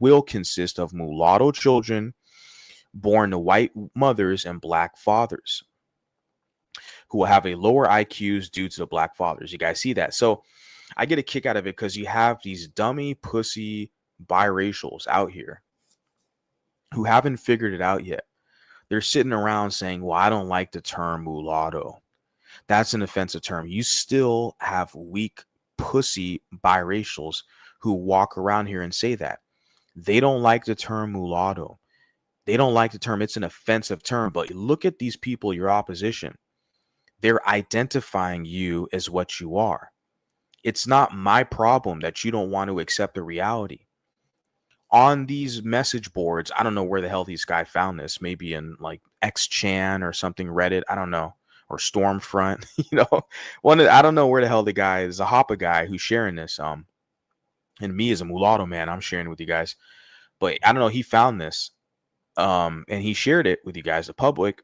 S1: will consist of mulatto children born to white mothers and black fathers who will have a lower IQs due to the black fathers. You guys see that? So I get a kick out of it because you have these dummy pussy biracials out here who haven't figured it out yet. They're sitting around saying, well, I don't like the term mulatto. That's an offensive term. You still have weak pussy biracials who walk around here and say that. They don't like the term mulatto. They don't like the term. It's an offensive term. But look at these people, your opposition. They're identifying you as what you are. It's not my problem that you don't want to accept the reality. On these message boards, I don't know where the hell this guy found this. Maybe in like XChan or something, Reddit. I don't know. Or Stormfront, I don't know where the hell the guy is, a Hoppa guy who's sharing this. And me as a mulatto man, I'm sharing it with you guys. But I don't know, he found this. And he shared it with you guys, the public.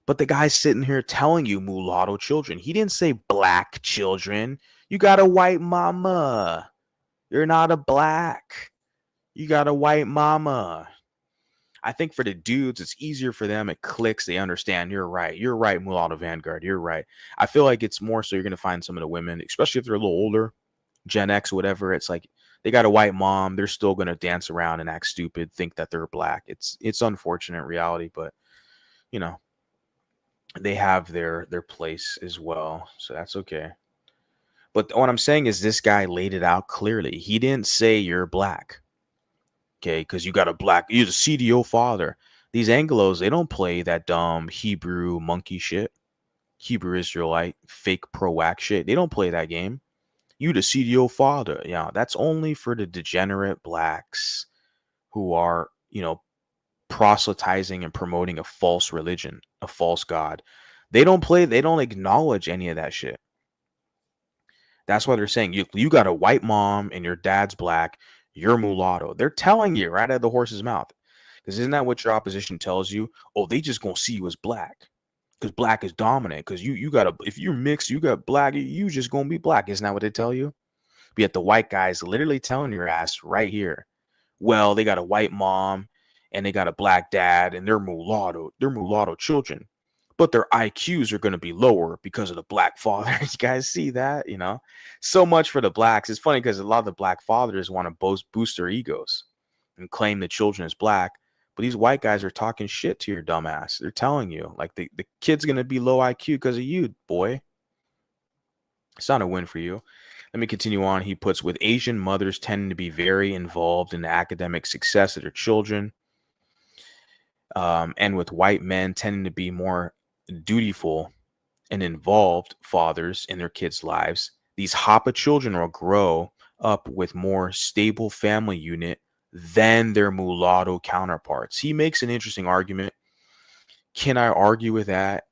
S1: But the guy's sitting here telling you mulatto children. He didn't say black children. You got a white mama. You're not a black. You got a white mama. I think for the dudes, it's easier for them. It clicks. They understand. You're right. You're right, Mulatto Vanguard. You're right. I feel like it's more so you're going to find some of the women, especially if they're a little older, Gen X, whatever. It's like they got a white mom. They're still going to dance around and act stupid, think that they're black. It's unfortunate reality, but, they have their place as well. So that's okay. But what I'm saying is this guy laid it out clearly. He didn't say you're black. Okay, because you're a CDO father. These Anglos, they don't play that dumb Hebrew monkey shit. Hebrew Israelite, fake pro-wax shit. They don't play that game. You the CDO father. Yeah, that's only for the degenerate blacks who are, proselytizing and promoting a false religion, a false god. They don't acknowledge any of that shit. That's why they're saying you got a white mom and your dad's black. You're mulatto. They're telling you right out of the horse's mouth. Because isn't that what your opposition tells you? Oh, they just gonna see you as black. Because black is dominant. Because if you're mixed, you got black, you just gonna be black. Isn't that what they tell you? But yet the white guy's literally telling your ass right here. Well, they got a white mom and they got a black dad and they're mulatto children. But their IQs are going to be lower because of the black father. You guys see that, So much for the blacks. It's funny because a lot of the black fathers want to boost their egos and claim the children as black. But these white guys are talking shit to your dumb ass. They're telling you, like, the kid's going to be low IQ because of you, boy. It's not a win for you. Let me continue on. He puts, with Asian mothers tending to be very involved in the academic success of their children, and with white men tending to be more dutiful and involved fathers in their kids' lives, these Hapa children will grow up with more stable family unit than their mulatto counterparts. He makes an interesting argument. Can I argue with that?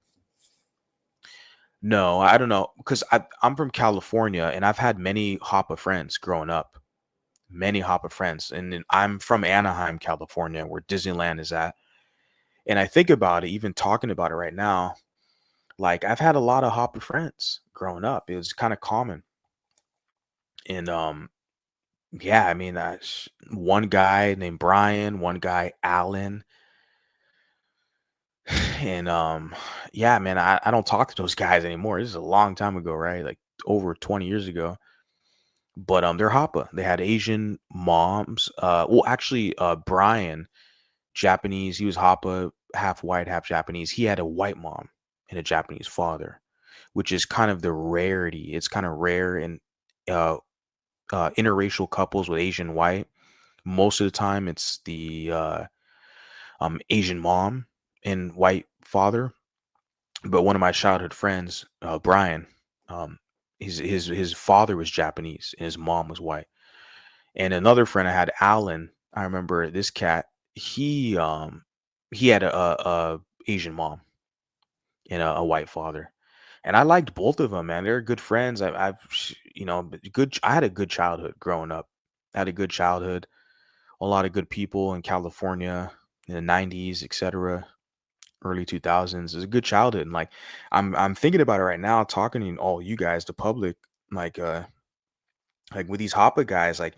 S1: No, I don't know, because I'm from California and I've had many Hapa friends growing up, many Hapa friends, and then I'm from Anaheim, California, where Disneyland is at. And I think about it, even talking about it right now, like I've had a lot of Hapa friends growing up. It was kind of common, and yeah, I mean, one guy named Brian, one guy Alan, and yeah, man, I don't talk to those guys anymore. This is a long time ago, right? Like over 20 years ago. But they're Hapa. They had Asian moms. Well, actually, Brian, Japanese. He was Hapa, half white, half Japanese. He had a white mom and a Japanese father, which is kind of the rarity. It's kind of rare in uh, interracial couples with Asian white. Most of the time, it's the Asian mom and white father. But one of my childhood friends, Brian, um, his father was Japanese and his mom was white. And another friend I had, Alan, I remember this cat. He had a Asian mom and a white father, and I liked both of them. Man, they're good friends. Good. I had a good childhood growing up. I had a good childhood. A lot of good people in California in the '90s, etc. Early 2000s. It was a good childhood, and like I'm thinking about it right now, talking to all you guys, the public, like like with these Hoppa guys, like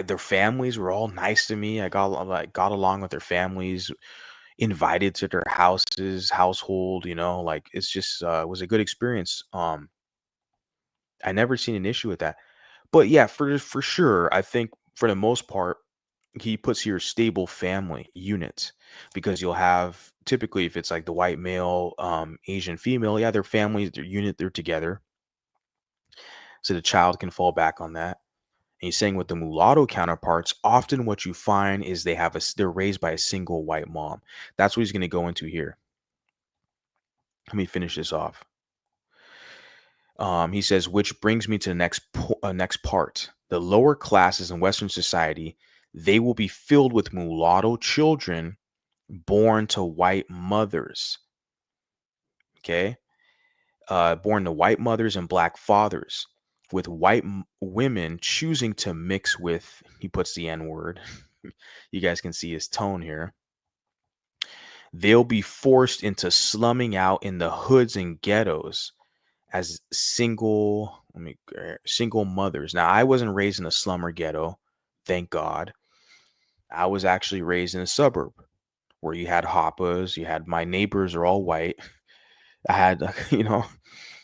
S1: their families were all nice to me. I got along with their families, invited to their household, like it's just it was a good experience. I never seen an issue with that. But yeah, for sure, I think for the most part, he puts here stable family unit because you'll have typically if it's like the white male, Asian female, yeah, their families, their unit, they're together. So the child can fall back on that. And he's saying with the mulatto counterparts, often what you find is they're raised by a single white mom. That's what he's going to go into here. Let me finish this off. He says, which brings me to the next part. The lower classes in Western society, they will be filled with mulatto children born to white mothers. Okay, born to white mothers and black fathers, with white women choosing to mix with. He puts the N word. You guys can see his tone here. They'll be forced into slumming out in the hoods and ghettos as single mothers. Now, I wasn't raised in a slum or ghetto, thank God. I was actually raised in a suburb where you had hoppas, you had my neighbors are all white. I had,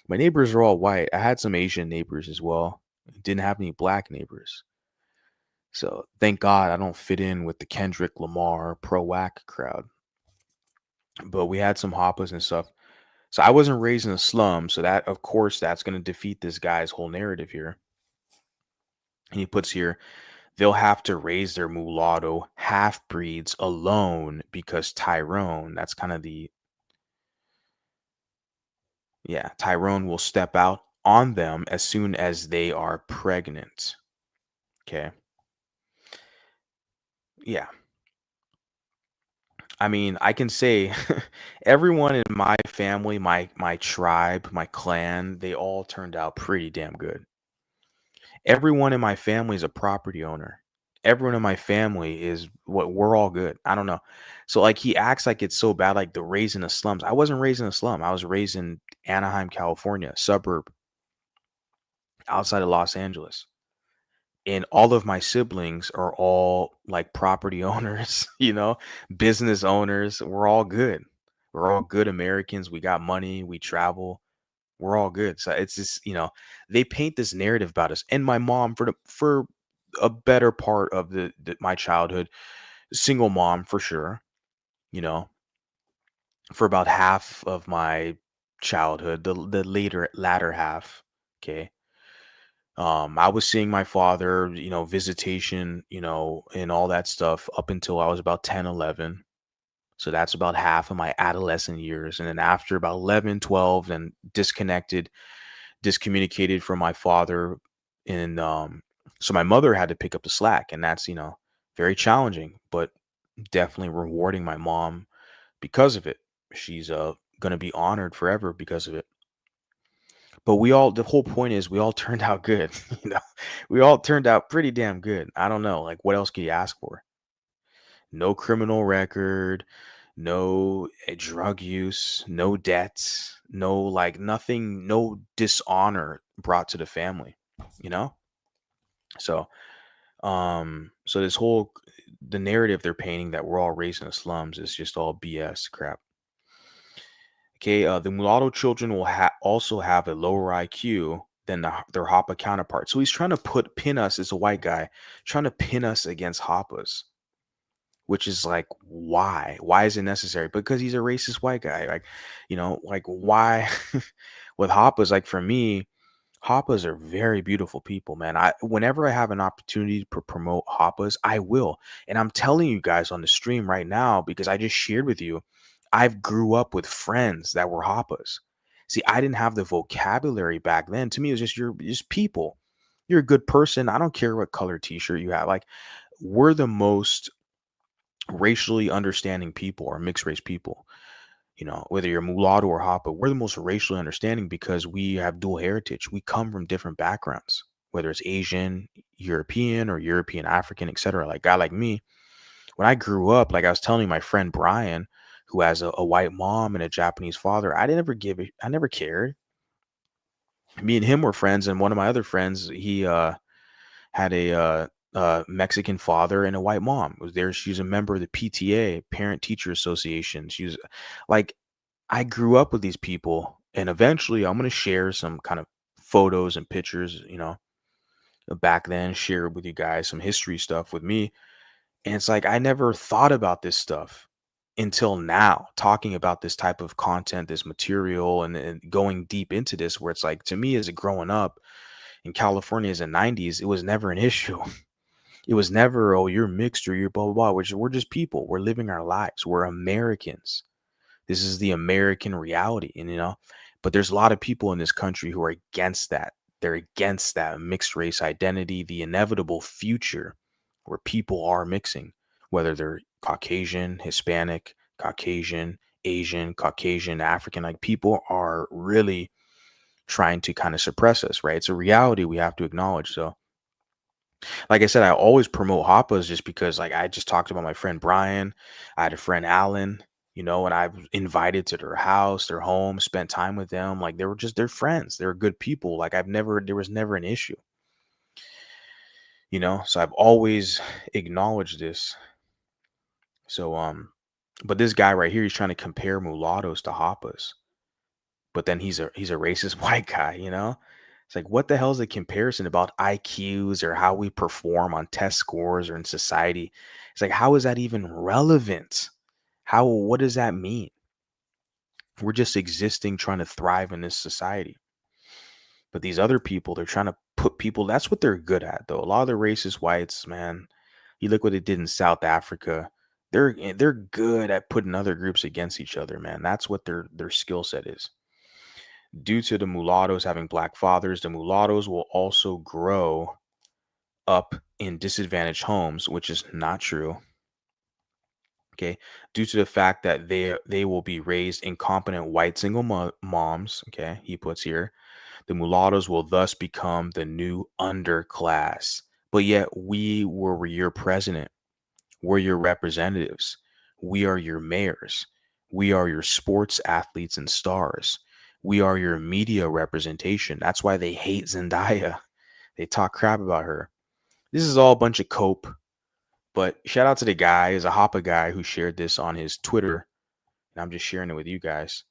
S1: my neighbors are all white. I had some Asian neighbors as well. Didn't have any black neighbors. So thank God I don't fit in with the Kendrick Lamar pro whack crowd. But we had some hoppas and stuff. So I wasn't raised in a slum, so that of course that's going to defeat this guy's whole narrative here. And he puts here they'll have to raise their mulatto half breeds alone because Tyrone, that's kind of Tyrone will step out on them as soon as they are pregnant. Okay. Yeah. I mean, I can say everyone in my family, my tribe, my clan, they all turned out pretty damn good. Everyone in my family is a property owner. Everyone in my family is what we're all good. I don't know. So like he acts like it's so bad, like the raised in the slums. I wasn't raised in a slum. I was raised in Anaheim, California, suburb outside of Los Angeles. And all of my siblings are all like property owners, business owners. We're all good. We're all good Americans. We got money. We travel. We're all good. So it's just, they paint this narrative about us. And my mom, for a better part of my childhood, single mom for sure, you know, for about half of my childhood, the latter half. Okay. I was seeing my father, visitation, and all that stuff up until I was about 10, 11. So that's about half of my adolescent years. And then after about 11, 12, then discommunicated from my father. And so my mother had to pick up the slack. And that's, Very challenging, but definitely rewarding my mom because of it. She's gonna be honored forever because of it. But the whole point is we all turned out good. you know, we all turned out pretty damn good. I don't know, like what else could you ask for? No criminal record, no drug use, no debts, no like nothing, no dishonor brought to the family, you know? So, so this whole the narrative they're painting that we're all raised in the slums is just all BS crap. Okay, the mulatto children will also have a lower IQ than their Hapa counterparts. So he's trying to pin us as a white guy, trying to pin us against Hapas, which is like, why? Why is it necessary? Because he's a racist white guy. Like, like why with Hapas, like for me, Hapas are very beautiful people, man. Whenever I have an opportunity to promote Hapas, I will. And I'm telling you guys on the stream right now because I just shared with you, I've grew up with friends that were Hapas. See, I didn't have the vocabulary back then. To me, it was you're just people. You're a good person. I don't care what color t-shirt you have. Like, we're the most racially understanding people or mixed race people. Whether you're mulatto or Hapa, we're the most racially understanding because we have dual heritage. We come from different backgrounds, whether it's Asian, European, or European, African, etc. Like guy like me, when I grew up, like I was telling you, my friend Brian, who has a white mom and a Japanese father, I never cared. Me and him were friends, and one of my other friends, he had a Mexican father and a white mom. Was there? She's a member of the PTA, Parent Teacher Association. She was like, I grew up with these people, and eventually I'm going to share some kind of photos and pictures, back then, share with you guys some history stuff with me. And it's like, I never thought about this stuff until now, talking about this type of content, this material, and going deep into this, where it's like, to me, as a growing up in California as a 90s, it was never an issue. It was never, oh, you're mixed or you're blah, blah, blah. We're just people. We're living our lives. We're Americans. This is the American reality, and but there's a lot of people in this country who are against that. They're against that mixed race identity, the inevitable future where people are mixing, whether they're Caucasian, Hispanic, Caucasian, Asian, Caucasian, African. Like people are really trying to kind of suppress us, right? It's a reality we have to acknowledge. So like I said, I always promote Hoppas just because, like, I just talked about my friend Brian. I had a friend Alan, and I was invited to their house, their home, spent time with them. Like, they're friends. They're good people. Like, there was never an issue, So I've always acknowledged this. So, but this guy right here, he's trying to compare mulattoes to Hoppas, but then he's a racist white guy. It's like, what the hell is the comparison about IQs or how we perform on test scores or in society? It's like, how is that even relevant? What does that mean? We're just existing, trying to thrive in this society. But these other people, they're trying to put people, that's what they're good at, though. A lot of the racist whites, man, you look what they did in South Africa. They're good at putting other groups against each other, man. That's what their skill set is. Due to the mulattoes having black fathers, the mulattoes will also grow up in disadvantaged homes, which is not true. Okay, due to the fact that they will be raised incompetent white single moms. Okay, he puts here, the mulattoes will thus become the new underclass. But yet were your president, we're your representatives, we are your mayors, we are your sports athletes and stars, we are your media representation. That's why they hate Zendaya. They talk crap about her. This is all a bunch of cope. But shout out to the guy, is a Hoppa guy who shared this on his Twitter, and I'm just sharing it with you guys.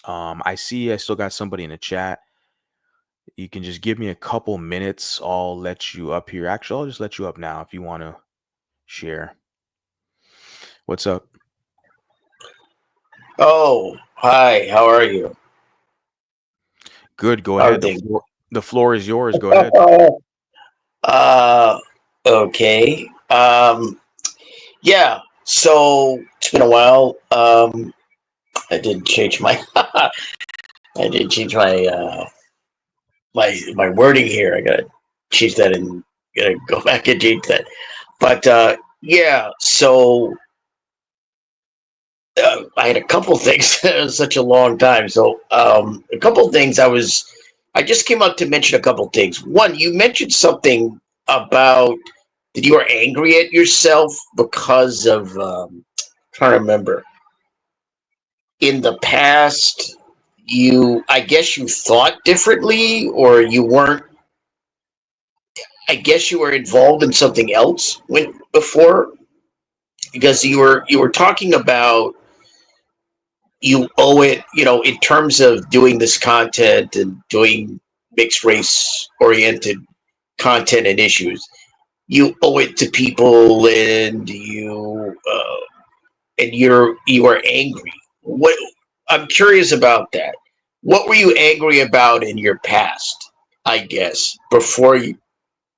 S1: I see I still got somebody in the chat. You can just give me a couple minutes. I'll let you up here. Actually, I'll just let you up now if you want to share. What's up?
S2: Oh, hi. How are you?
S1: Good. Go
S2: How are
S1: ahead.
S2: things?
S1: The floor is yours. Go ahead.
S2: Okay. Yeah. So it's been a while. I did change my I did change my my wording here. I gotta change that and gotta go back and change that. But yeah, so I had a couple things. It was such a long time. So a couple things I just came up to mention a couple things. One, you mentioned something about that you were angry at yourself because of trying to remember in the past. I guess you thought differently, or you weren't. I guess you were involved in something else when before, because you were talking about you owe it, in terms of doing this content and doing mixed race oriented content and issues. You owe it to people, and you are angry. What I'm curious about that. What were you angry about in your past? I guess before you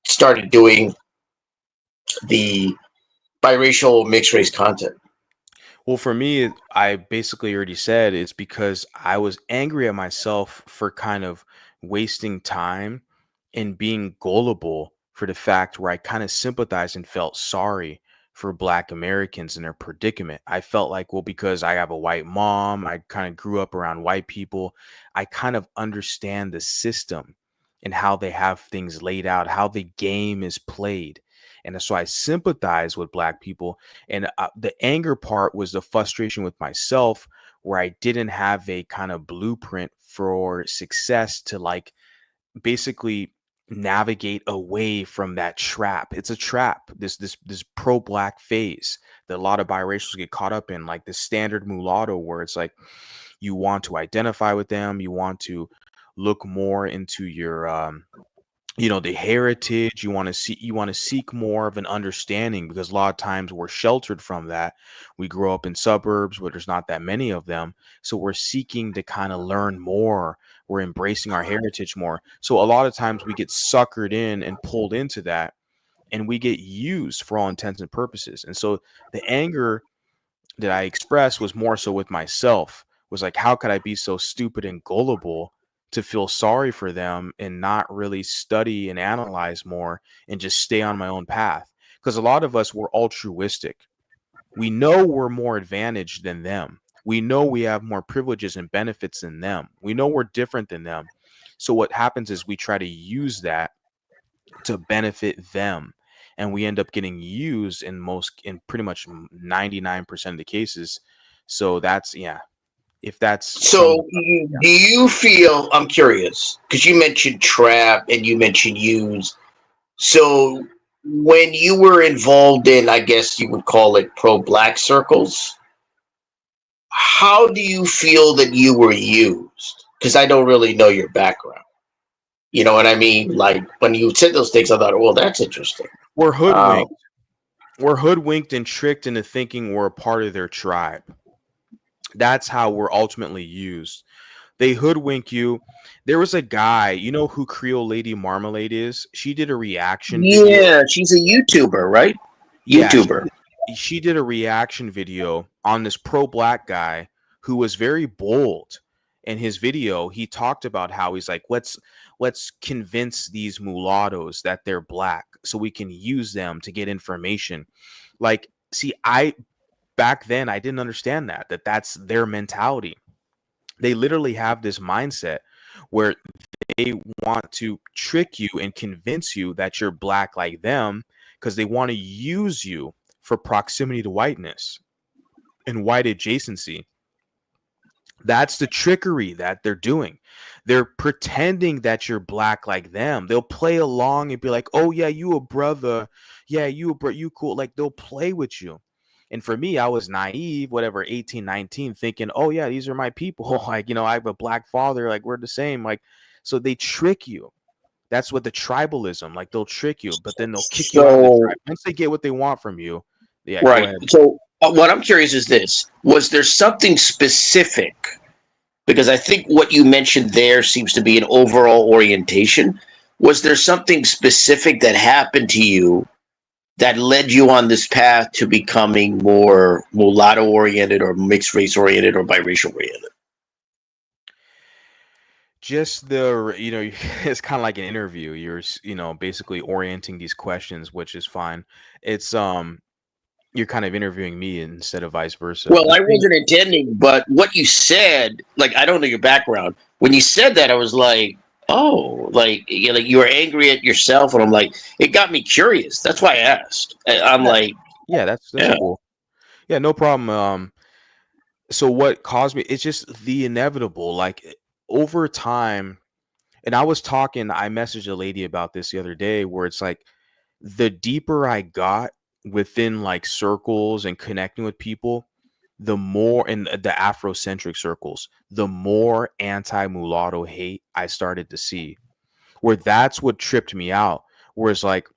S2: started doing the biracial mixed race content.
S1: Well, for me, I basically already said it's because I was angry at myself for kind of wasting time and being gullible for the fact where I kind of sympathized and felt sorry for Black Americans in their predicament. I felt like, well, because I have a white mom, I kind of grew up around white people, I kind of understand the system and how they have things laid out, how the game is played. And so I sympathize with Black people, and the anger part was the frustration with myself, where I didn't have a kind of blueprint for success to like basically navigate away from that trap. It's a trap. This pro-Black phase that a lot of biracials get caught up in, like the standard mulatto, where it's like you want to identify with them, you want to look more into your the heritage. You want to seek more of an understanding, because a lot of times we're sheltered from that. We grow up in suburbs where there's not that many of them, so we're seeking to kind of learn more. We're embracing our heritage more, so a lot of times we get suckered in and pulled into that, and we get used for all intents and purposes. And so the anger that I expressed was more so with myself, was like, how could I be so stupid and gullible to feel sorry for them and not really study and analyze more and just stay on my own path? Because a lot of us were altruistic. We know we're more advantaged than them. We know we have more privileges and benefits than them. We know we're different than them. So what happens is we try to use that to benefit them, and we end up getting used in pretty much 99% of the cases. So that's, yeah, if that's some.
S2: So, do you feel? I'm curious because you mentioned trap and you mentioned use. So, when you were involved in, I guess you would call it pro-black circles, how do you feel that you were used? Because I don't really know your background. You know what I mean? Like when you said those things, I thought, well, that's interesting.
S1: we're
S2: Uh,
S1: hoodwinked we're hoodwinked and tricked into thinking we're a part of their tribe. That's how we're ultimately used. They hoodwink you. There was a guy, who Creole Lady Marmalade is? She did a reaction video.
S2: yeah, she's a YouTuber, right?
S1: Yeah,
S2: YouTuber.
S1: she did a reaction video on this pro-Black guy who was very bold. In his video, he talked about how he's like, let's convince these mulattoes that they're Black so we can use them to get information. Like, see, I back then I didn't understand that's their mentality. They literally have this mindset where they want to trick you and convince you that you're Black like them, because they want to use you for proximity to whiteness and white adjacency. That's the trickery that they're doing. They're pretending that you're Black like them. They'll play along and be like, "Oh yeah, you a brother. Yeah, you cool." Like, they'll play with you. And for me, I was naive, whatever, 18, 19, thinking, "Oh yeah, these are my people." Like, I have a Black father, like we're the same. Like, so they trick you. That's what the tribalism, like they'll trick you, but then they'll kick you out of the
S2: So,
S1: tribe. Once they get what they want from you. Yeah, go
S2: right.
S1: ahead.
S2: So, what I'm curious is this: was there something specific? Because I think what you mentioned there seems to be an overall orientation. Was there something specific that happened to you that led you on this path to becoming more mulatto oriented or mixed race oriented or biracial oriented?
S1: Just the it's kind of like an interview. Basically orienting these questions, which is fine. It's you're kind of interviewing me instead of vice versa.
S2: Well,
S1: The
S2: I
S1: thing,
S2: wasn't intending, but what you said, like, I don't know your background. When you said that, I was like, oh, like, like you were angry at yourself, and I'm like, it got me curious. That's why I asked. I'm
S1: yeah,
S2: like,
S1: yeah, that's
S2: yeah.
S1: cool. Yeah, no problem. So what caused me? It's just the inevitable. Like over time, and I messaged a lady about this the other day, where it's like the deeper I got within like circles and connecting with people, the more in the Afrocentric circles, the more anti mulatto hate I started to see. Where that's what tripped me out. Whereas like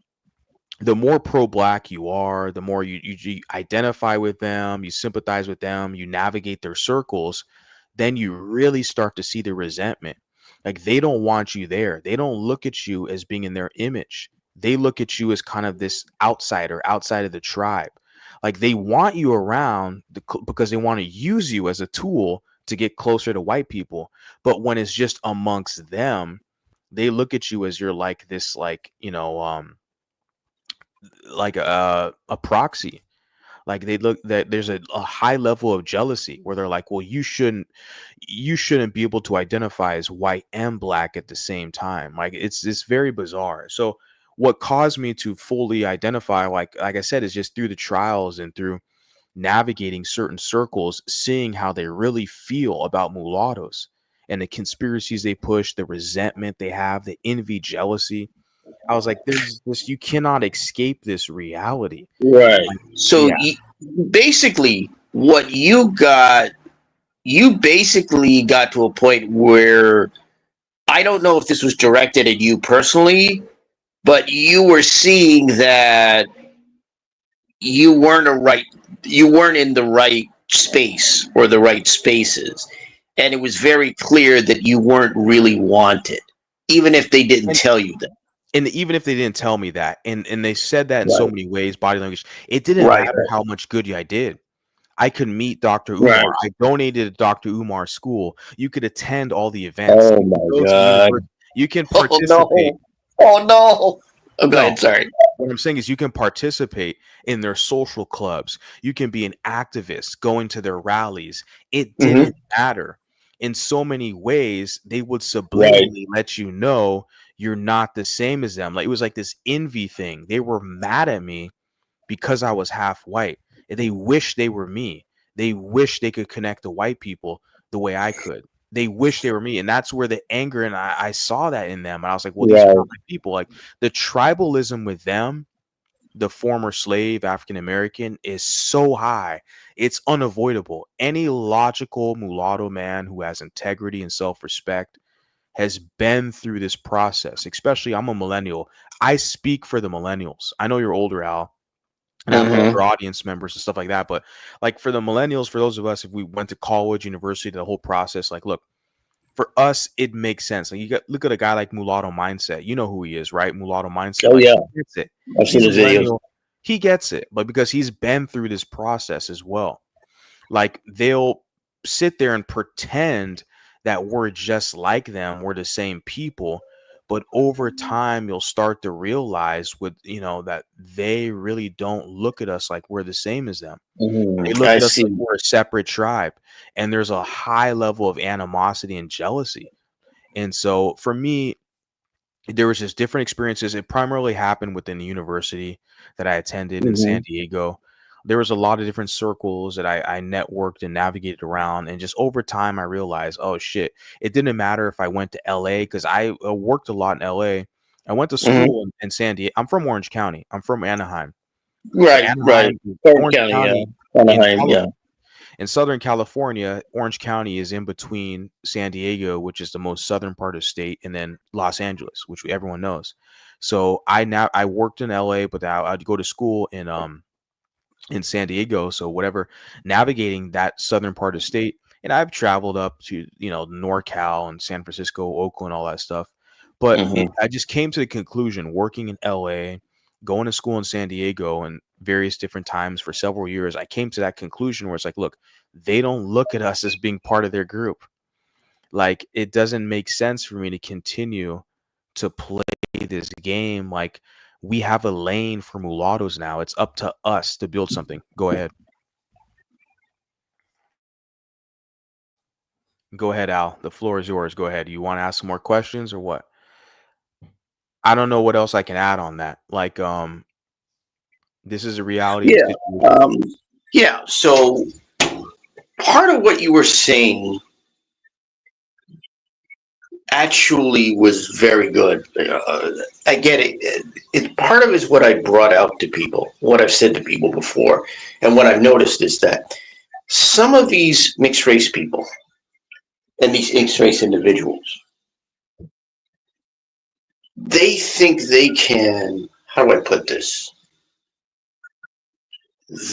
S1: the more pro-black you are, the more you identify with them, you sympathize with them, you navigate their circles, then you really start to see the resentment. Like they don't want you there. They don't look at you as being in their image. They look at you as kind of this outsider outside of the tribe. Like they want you around because they want to use you as a tool to get closer to white people. But when it's just amongst them, they look at you as you're like this, like a proxy. Like they look that there's a high level of jealousy where they're like, well, you shouldn't be able to identify as white and black at the same time. Like it's very bizarre. So what caused me to fully identify, like I said, is just through the trials and through navigating certain circles, seeing how they really feel about mulattoes and the conspiracies they push, the resentment they have, the envy, jealousy. I was like, there's this, you cannot escape this reality.
S2: Right.
S1: Like,
S2: So
S1: yeah.
S2: basically, you basically got to a point where I don't know if this was directed at you personally, but you were seeing that you weren't a right, you weren't in the right space or the right spaces, and it was very clear that you weren't really wanted, even if they didn't
S1: And
S2: tell you that.
S1: and even if they didn't tell me that, and they said that in so
S2: Right.
S1: many ways, body language, it didn't
S2: Right.
S1: matter how much good I did. I could meet Dr.
S2: Right.
S1: Umar. I donated to Dr. Umar's school. You could attend all the events.
S2: Oh
S1: You
S2: my
S1: can go to
S2: god.
S1: university. You can
S2: Oh
S1: participate.
S2: no. Oh no. Oh, go
S1: No,
S2: ahead. Sorry.
S1: what I'm saying is you can participate in their social clubs. You can be an activist going to their rallies. It
S2: Hmm.
S1: didn't matter. In so many ways, they would
S2: Right.
S1: subliminally let you know you're not the same as them. Like it was like this envy thing. They were mad at me because I was half white. They wish they were me. They wish they could connect to white people the way I could. They wish they were me. And that's where the anger, and I saw that in them. And I was like, well, these are
S2: Right.
S1: not my people. Like the tribalism with them, the former slave African American, is so high. It's unavoidable. Any logical mulatto man who has integrity and self respect has been through this process. Especially, I'm a millennial. I speak for the millennials. I know you're older, Al, and I have
S2: Hmm.
S1: older audience members and stuff like that. But like for the millennials, for those of us, if we went to college, university, the whole process, like, look, for us, it makes sense. Like you got look at a guy like Mulatto Mindset. You know who he is, right? Mulatto Mindset.
S2: Oh
S1: Like
S2: yeah.
S1: he gets it.
S2: I've seen
S1: He's a
S2: his videos.
S1: millennial. He gets it, but because he's been through this process as well. Like they'll sit there and pretend that we're just like them, we're the same people. But over time, you'll start to realize that they really don't look at us like we're the same as them.
S2: Hmm.
S1: They look
S2: I
S1: at us like
S2: see.
S1: we're a separate tribe. And there's a high level of animosity and jealousy. And so for me, there was just different experiences. It primarily happened within the university that I attended in San
S2: Hmm.
S1: Diego. There was a lot of different circles that I networked and navigated around, and just over time, I realized, oh shit, it didn't matter if I went to LA because I worked a lot in LA. I went to
S2: Hmm.
S1: school in San Diego. I'm from Orange County. I'm from Anaheim. So
S2: Right. Right. Orange
S1: Orange
S2: County. Yeah.
S1: County in
S2: Anaheim. Yeah.
S1: in Southern California. Orange County is in between San Diego, which is the most southern part of the state, and then Los Angeles, which everyone knows. So I worked in LA, but I'd go to school in San Diego. So whatever, navigating that southern part of the state, and I've traveled up to NorCal and San Francisco, Oakland, all that stuff. But
S2: Hmm.
S1: I just came to the conclusion, working in LA, going to school in San Diego, and various different times for several years, I came to that conclusion where it's like, look, they don't look at us as being part of their group. Like, it doesn't make sense for me to continue to play this game. Like, we have a lane for mulattoes now. It's up to us to build something. Go ahead. Go ahead, Al. The floor is yours. Go ahead. You want to ask some more questions or what? I don't know what else I can add on that. Like, this is a reality of the
S2: Yeah.
S1: situation.
S2: Um, yeah. So part of what you were saying actually was very good. I get it. It part of it is what I brought out to people, what I've said to people before, and what I've noticed is that some of these mixed race people and these mixed race individuals, they think they can. How do I put this?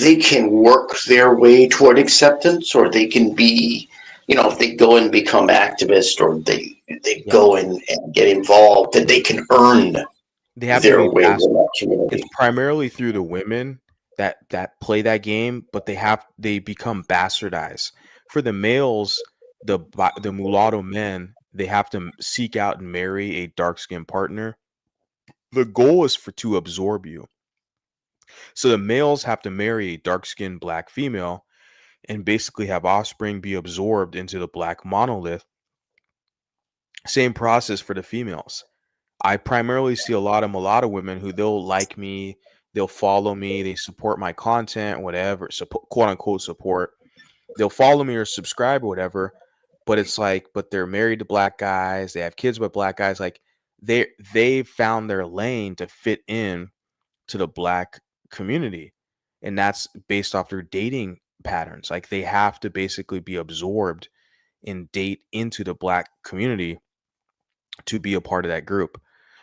S2: They can work their way toward acceptance, or they can be, if they go and become activists, or they
S1: Yeah.
S2: go and get involved, that they can earn
S1: They have to
S2: their
S1: be
S2: way in
S1: passive.
S2: that
S1: It's
S2: community.
S1: primarily through the women that play that game, but they become bastardized. For the males, the mulatto men, they have to seek out and marry a dark skinned partner. The goal is for to absorb you. So the males have to marry a dark skinned black female and basically have offspring be absorbed into the black monolith. Same process for the females. I primarily see a lot of mulatto women who they'll like me, they'll follow me, they support my content, whatever, support, quote unquote support. They'll follow me or subscribe or whatever, but it's like, but they're married to black guys, they have kids with black guys. Like, they found their lane to fit in to the black community, and that's based off their dating patterns. Like, they have to basically be absorbed and date into the black community to be a part of that group.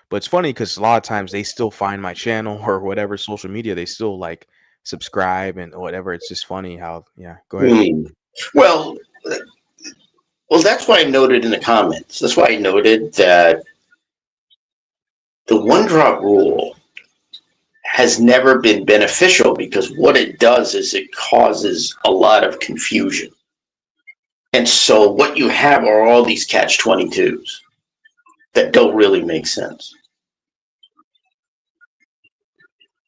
S1: But it's funny because a lot of times they still find my channel or whatever social media, they still like subscribe and whatever. It's just funny how, yeah, go ahead.
S2: Hmm. Well, well, that's why I noted in the comments. That's why I noted that the one drop rule has never been beneficial, because what it does is it causes a lot of confusion. And so what you have are all these catch 22s that don't really make sense,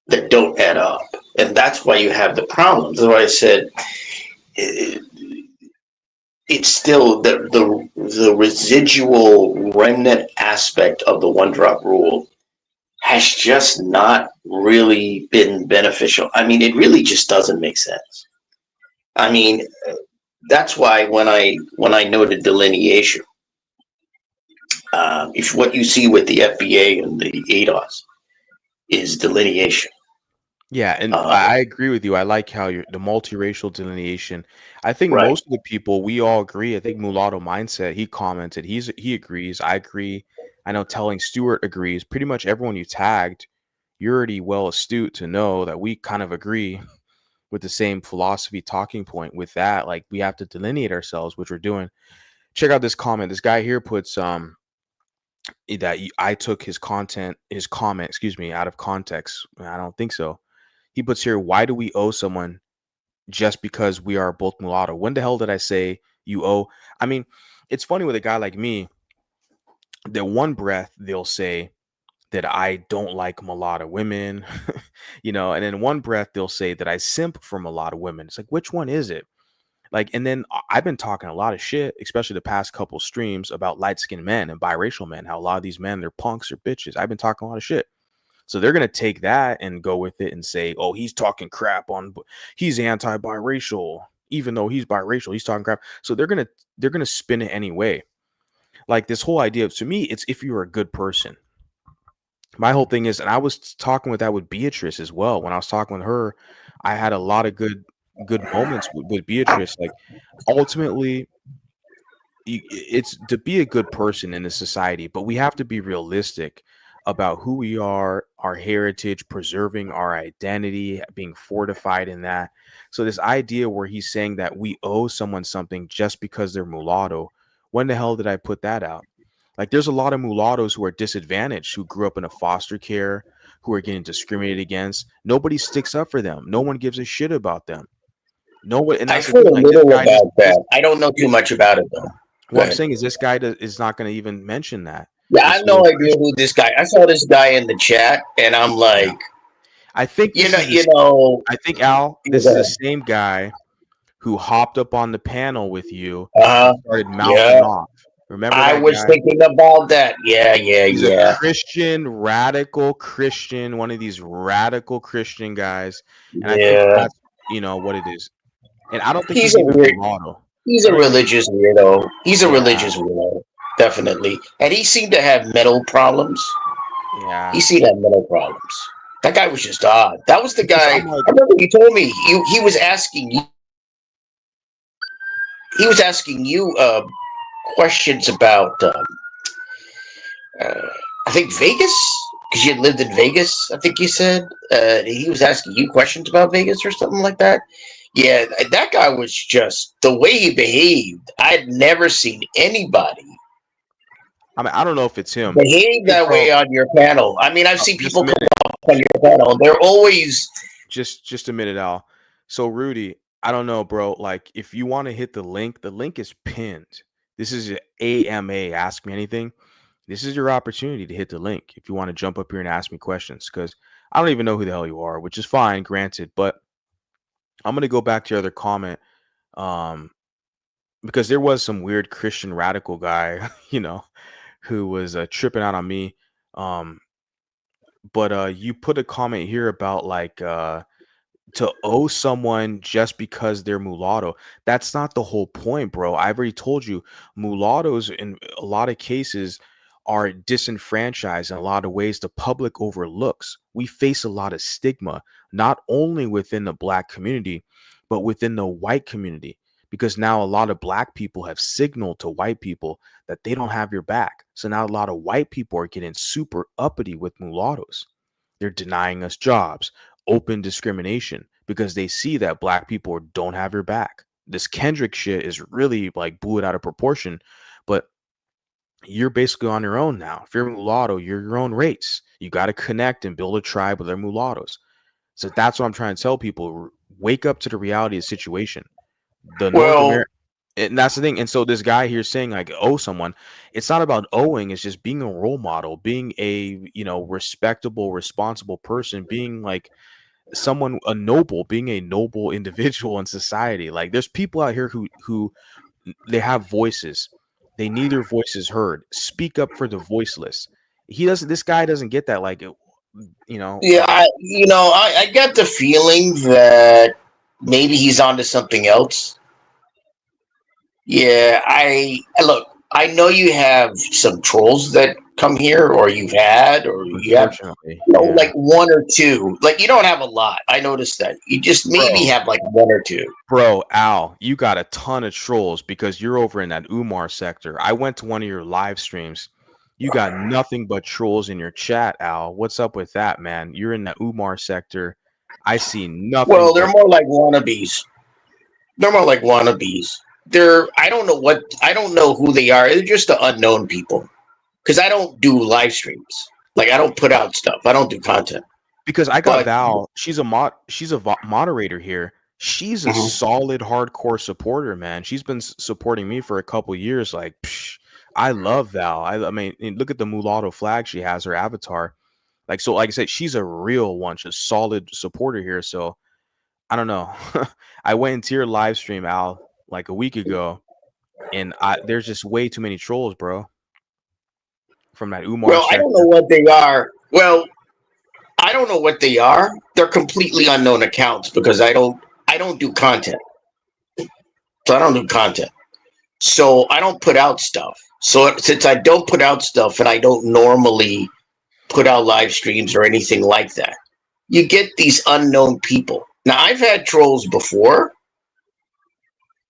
S2: that don't add up. And that's why you have the problems. That's why I said it, it's still the residual remnant aspect of the one drop rule has just not really been beneficial. I mean, it really just doesn't make sense. I mean, that's why when I noted delineation, if what you see with the FBA and the ADOS is delineation.
S1: Yeah, and
S2: Uh,
S1: I agree with you. I like how you're the multiracial delineation. I think
S2: right.
S1: most of the people we all agree. I think Mulatto Mindset, he commented, he agrees. I agree. I know Telling Stewart agrees. Pretty much everyone you tagged, you're already well astute to know that we kind of agree with the same philosophy talking point with that. Like, we have to delineate ourselves, which we're doing. Check out this comment. This guy here puts I took his comment, excuse me, out of context. I don't think so. He puts here, why do we owe someone just because we are both mulatto? When the hell did I say you owe? I mean, it's funny with a guy like me that one breath they'll say that I don't like mulatto women, and then one breath they'll say that I simp for mulatto women. It's like, which one is it? Like, and then I've been talking a lot of shit, especially the past couple streams, about light skinned men and biracial men, how a lot of these men, they're punks or bitches. I've been talking a lot of shit. So they're gonna take that and go with it and say, "Oh, he's talking crap on, he's anti-biracial, even though he's biracial, he's talking crap." So they're gonna spin it anyway. Like, this whole idea of, to me, it's if you're a good person. My whole thing is, and I was talking with that with Beatrice as well. When I was talking with her, I had a lot of good moments with Beatrice. Like, ultimately, it's to be a good person in a society, but we have to be realistic about who we are, our heritage, preserving our identity, being fortified in that. So this idea where he's saying that we owe someone something just because they're mulatto, when the hell did I put that out? Like, there's a lot of mulattoes who are disadvantaged, who grew up in a foster care, who are getting discriminated against. Nobody sticks up for them. No one gives a shit about them. No one, and that's
S2: I've
S1: the
S2: heard
S1: thing.
S2: a
S1: Like, this
S2: little
S1: guy just
S2: about that. I don't know too much about it though.
S1: What I'm saying is this guy is not going to even mention that.
S2: Yeah, I
S1: This
S2: have no
S1: little
S2: idea
S1: Christian.
S2: who this guy. I saw this guy in the chat, and I'm
S1: Yeah.
S2: like,
S1: I think
S2: you
S1: this
S2: know,
S1: is
S2: you
S1: this.
S2: know,
S1: I think Al,
S2: you
S1: this is the
S2: know,
S1: same guy who hopped up on the panel with you and
S2: uh,
S1: started
S2: yeah.
S1: mouthing off. Remember
S2: I
S1: that
S2: was
S1: guy?
S2: thinking about that. Yeah, yeah,
S1: He's a
S2: yeah,
S1: Christian, radical Christian, one of these radical Christian guys, and I think
S2: yeah.
S1: that's what it is. And I don't think
S2: He's
S1: he's
S2: a
S1: even
S2: weird.
S1: mulatto.
S2: He's
S1: I
S2: a
S1: don't even think.
S2: religious weirdo. He's a
S1: Yeah,
S2: religious weirdo, definitely. And he seemed to have mental problems. He
S1: yeah.
S2: seemed to have mental problems. That guy was just odd. That was the
S1: Because
S2: guy.
S1: I'm
S2: I
S1: like,
S2: remember you told me he was asking you. He was asking you questions about. Uh, I think Vegas, because you had lived in Vegas. I think you said he was asking you questions about Vegas or something like that. Yeah, that guy was just the way he behaved. I'd never seen anybody
S1: I mean, I don't know if it's him.
S2: behave
S1: Hey,
S2: that
S1: bro,
S2: way on your panel. I mean, I've seen
S1: just a
S2: people come
S1: minute.
S2: up on your panel. They're always
S1: Just a minute, Al. So Rudy, I don't know, bro. Like, if you want to hit the link is pinned. This is a AMA. Ask me anything. This is your opportunity to hit the link if you want to jump up here and ask me questions. Because I don't even know who the hell you are, which is fine, granted. But I'm gonna go back to your other comment. Um, because there was some weird Christian radical guy, who was tripping out on me. Um, but you put a comment here about like to owe someone just because they're mulatto. That's not the whole point, bro. I've already told you, mulattoes in a lot of cases are disenfranchised in a lot of ways the public overlooks. We face a lot of stigma, not only within the black community, but within the white community. Because now a lot of black people have signaled to white people that they don't have your back. So now a lot of white people are getting super uppity with mulattoes. They're denying us jobs, open discrimination, because they see that black people don't have your back. This Kendrick shit is really like blew it out of proportion, but you're basically on your own now. If you're mulatto, you're your own race. You got to connect and build a tribe with their mulattoes. So that's what I'm trying to tell people. Wake up to the reality of the situation. The North
S2: well.
S1: American, and that's the thing. And so this guy here saying like owe someone, it's not about owing. It's just being a role model, being a respectable, responsible person, being like someone being a noble individual in society. Like there's people out here who they have voices. They need their voices heard. Speak up for the voiceless. He doesn't. This guy doesn't get that. Like,
S2: Yeah, I got the feeling that maybe he's onto something else. Yeah, I look. I know you have some trolls that come here, or you've had, or you have,
S1: unfortunately,
S2: like
S1: yeah,
S2: one or two. Like you don't have a lot. I noticed that. You just maybe
S1: bro.
S2: have like one or two.
S1: Bro, Al, you got a ton of trolls because you're over in that Umar sector. I went to one of your live streams. You got nothing but trolls in your chat, Al. What's up with that, man? You're in the Umar sector. I see
S2: Well,
S1: nothing
S2: they're
S1: but
S2: more like wannabes. They're more like wannabes. They're I don't know who they are. They're just the unknown people. Because I don't do live streams. Like I don't put out stuff. I don't do content.
S1: because I got
S2: But
S1: Val. She's a moderator here. She's a
S2: mhm.
S1: solid hardcore supporter, man. She's been supporting me for a couple years. Like, I love Val. I mean, look at the mulatto flag she has, her avatar. Like, so, like I said, she's a real one, she's a solid supporter here. So I don't know. I went into your live stream, Al, like a week ago, and there's just way too many trolls, bro, from that Umar
S2: Well, I don't know
S1: sector.
S2: what they are. Well, I don't know what they are. They're completely unknown accounts because I don't do content. So I don't do content. So I don't put out stuff. So since I don't put out stuff and I don't normally put out live streams or anything like that, you get these unknown people. Now I've had trolls before,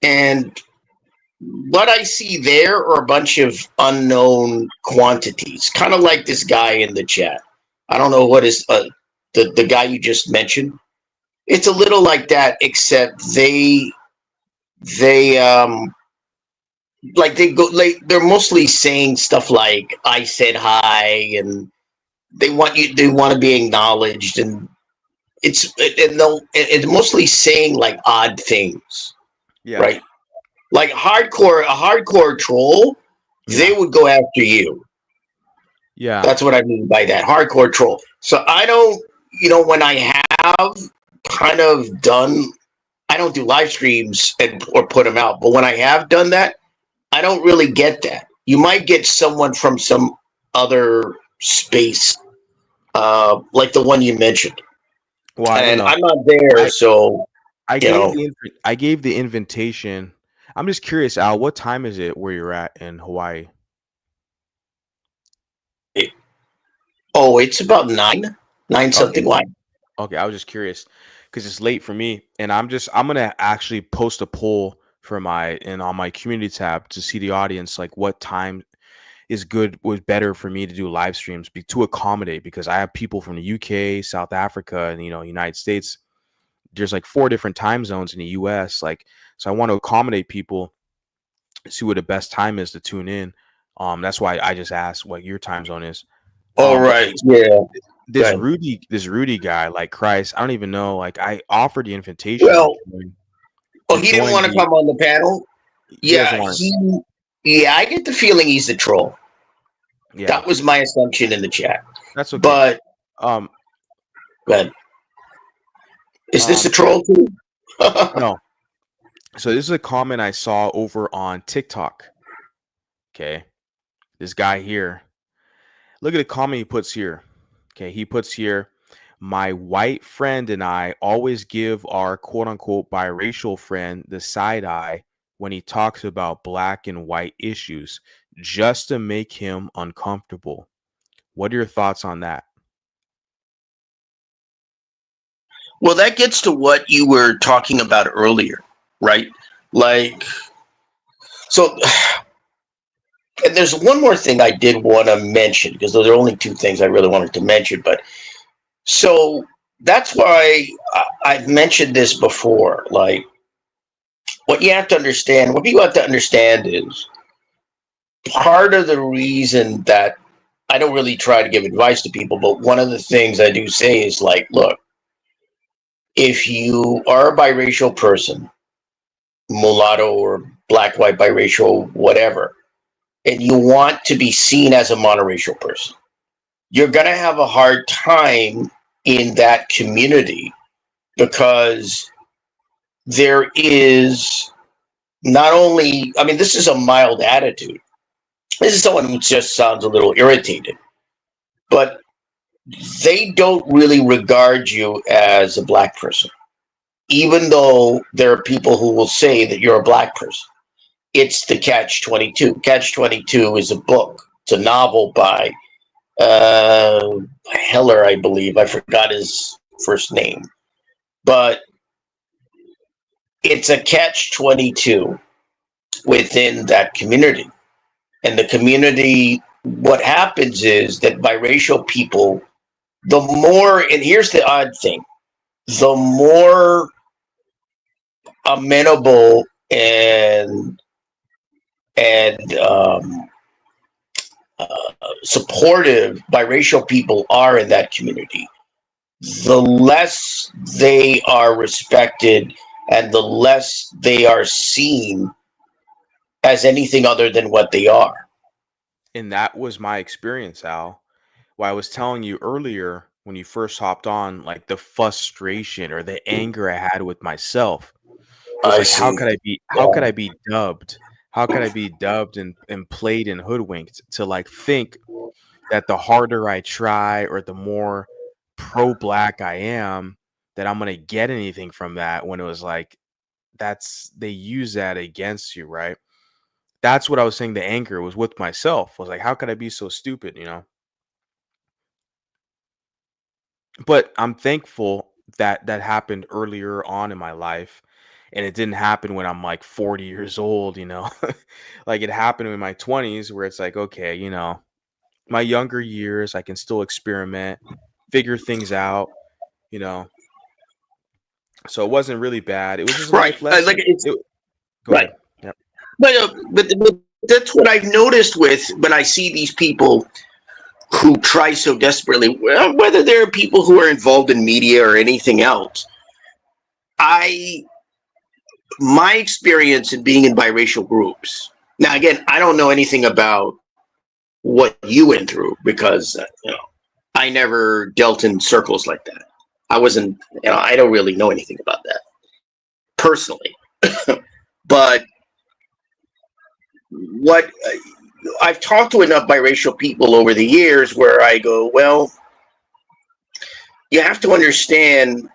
S2: and what I see there are a bunch of unknown quantities, kind of like this guy in the chat. I don't know what is the guy you just mentioned. It's a little like that, except they like they go like they're mostly saying stuff like I said hi, and they want to be acknowledged, and it's mostly saying like odd things,
S1: Yeah.
S2: right? Like a hardcore troll, they
S1: Yeah.
S2: would go after you.
S1: Yeah.
S2: That's what I mean by that, hardcore troll. So I don't, when I have kind of done, I don't do live streams or put them out, but when I have done that, I don't really get that. You might get someone from some other space, like the one you mentioned,
S1: Well, I don't
S2: and
S1: know.
S2: I'm not there,
S1: I
S2: so
S1: I
S2: you
S1: gave
S2: know.
S1: I gave the invitation. I'm just curious, Al, what time is it where you're at in Hawaii?
S2: It, oh, it's about nine
S1: Okay.
S2: something like.
S1: Okay, I was just curious because it's late for me, and I'm gonna actually post a poll for my and on my community tab to see the audience like what time is good was better for me to do live streams to accommodate because I have people from the UK, South Africa, and United States. There's like 4 different time zones in the US, like so I want to accommodate people, see what the best time is to tune in. That's why I just asked what your time zone is.
S2: All
S1: But
S2: right, yeah. Good.
S1: This Rudy guy, like Christ, I don't even know. Like I offered the invitation
S2: Well, oh,
S1: to
S2: he didn't
S1: join
S2: want to
S1: the.
S2: come on the panel.
S1: He doesn't
S2: Yeah,
S1: want.
S2: yeah, I get the feeling he's the troll.
S1: Yeah,
S2: That was my assumption in the chat.
S1: that's okay.
S2: But
S1: Um,
S2: but is this a
S1: so
S2: troll too?
S1: no. So this is a comment I saw over on TikTok. Okay, this guy here. Look at the comment he puts here. Okay, he puts here, my white friend and I always give our quote unquote biracial friend the side eye when he talks about black and white issues just to make him uncomfortable. What are your thoughts on that?
S2: Well, that gets to what you were talking about earlier, right? Like, so, and there's one more thing I did want to mention because those are only two things I really wanted to mention. But so that's why I've mentioned this before. Like, what you have to understand, what people have to understand is part of the reason that I don't really try to give advice to people, but one of the things I do say is like, look, if you are a biracial person, mulatto or black, white, biracial, whatever, and you want to be seen as a monoracial person, you're going to have a hard time in that community because there is not only, I mean, this is a mild attitude. This is someone who just sounds a little irritated, but they don't really regard you as a black person, even though there are people who will say that you're a black person. It's the Catch 22. Catch 22 is a book. It's a novel by Heller, I believe. I forgot his first name, but it's a Catch 22 within that community. And the community, what happens is that biracial people, the more, and here's the odd thing, the more amenable and supportive biracial people are in that community, the less they are respected and the less they are seen as anything other than what they are.
S1: And that was my experience, Al. What I was telling you earlier when you first hopped on, like the frustration or the anger I had with myself was
S2: I
S1: like,
S2: see.
S1: how
S2: Yeah.
S1: could I be dubbed? How could I be dubbed and played and hoodwinked to like think that the harder I try or the more pro black I am, that I'm gonna get anything from that when it was like they use that against you, right? That's what I was saying. The anger was with myself. I was like, how could I be so stupid? But I'm thankful that that happened earlier on in my life and it didn't happen when I'm like 40 years old. Like it happened in my 20s where it's like, okay, my younger years, I can still experiment, figure things out, you know. So it wasn't really bad. It was just a
S2: Right.
S1: life
S2: Like
S1: lesson.
S2: it's
S1: Go
S2: right.
S1: ahead. Yep.
S2: But that's what I've noticed with when I see these people who try so desperately, whether there are people who are involved in media or anything else. I my experience in being in biracial groups. Now, again, I don't know anything about what you went through because I never dealt in circles like that. I wasn't, I don't really know anything about that personally. But what I've talked to enough biracial people over the years where I go, well, you have to understand.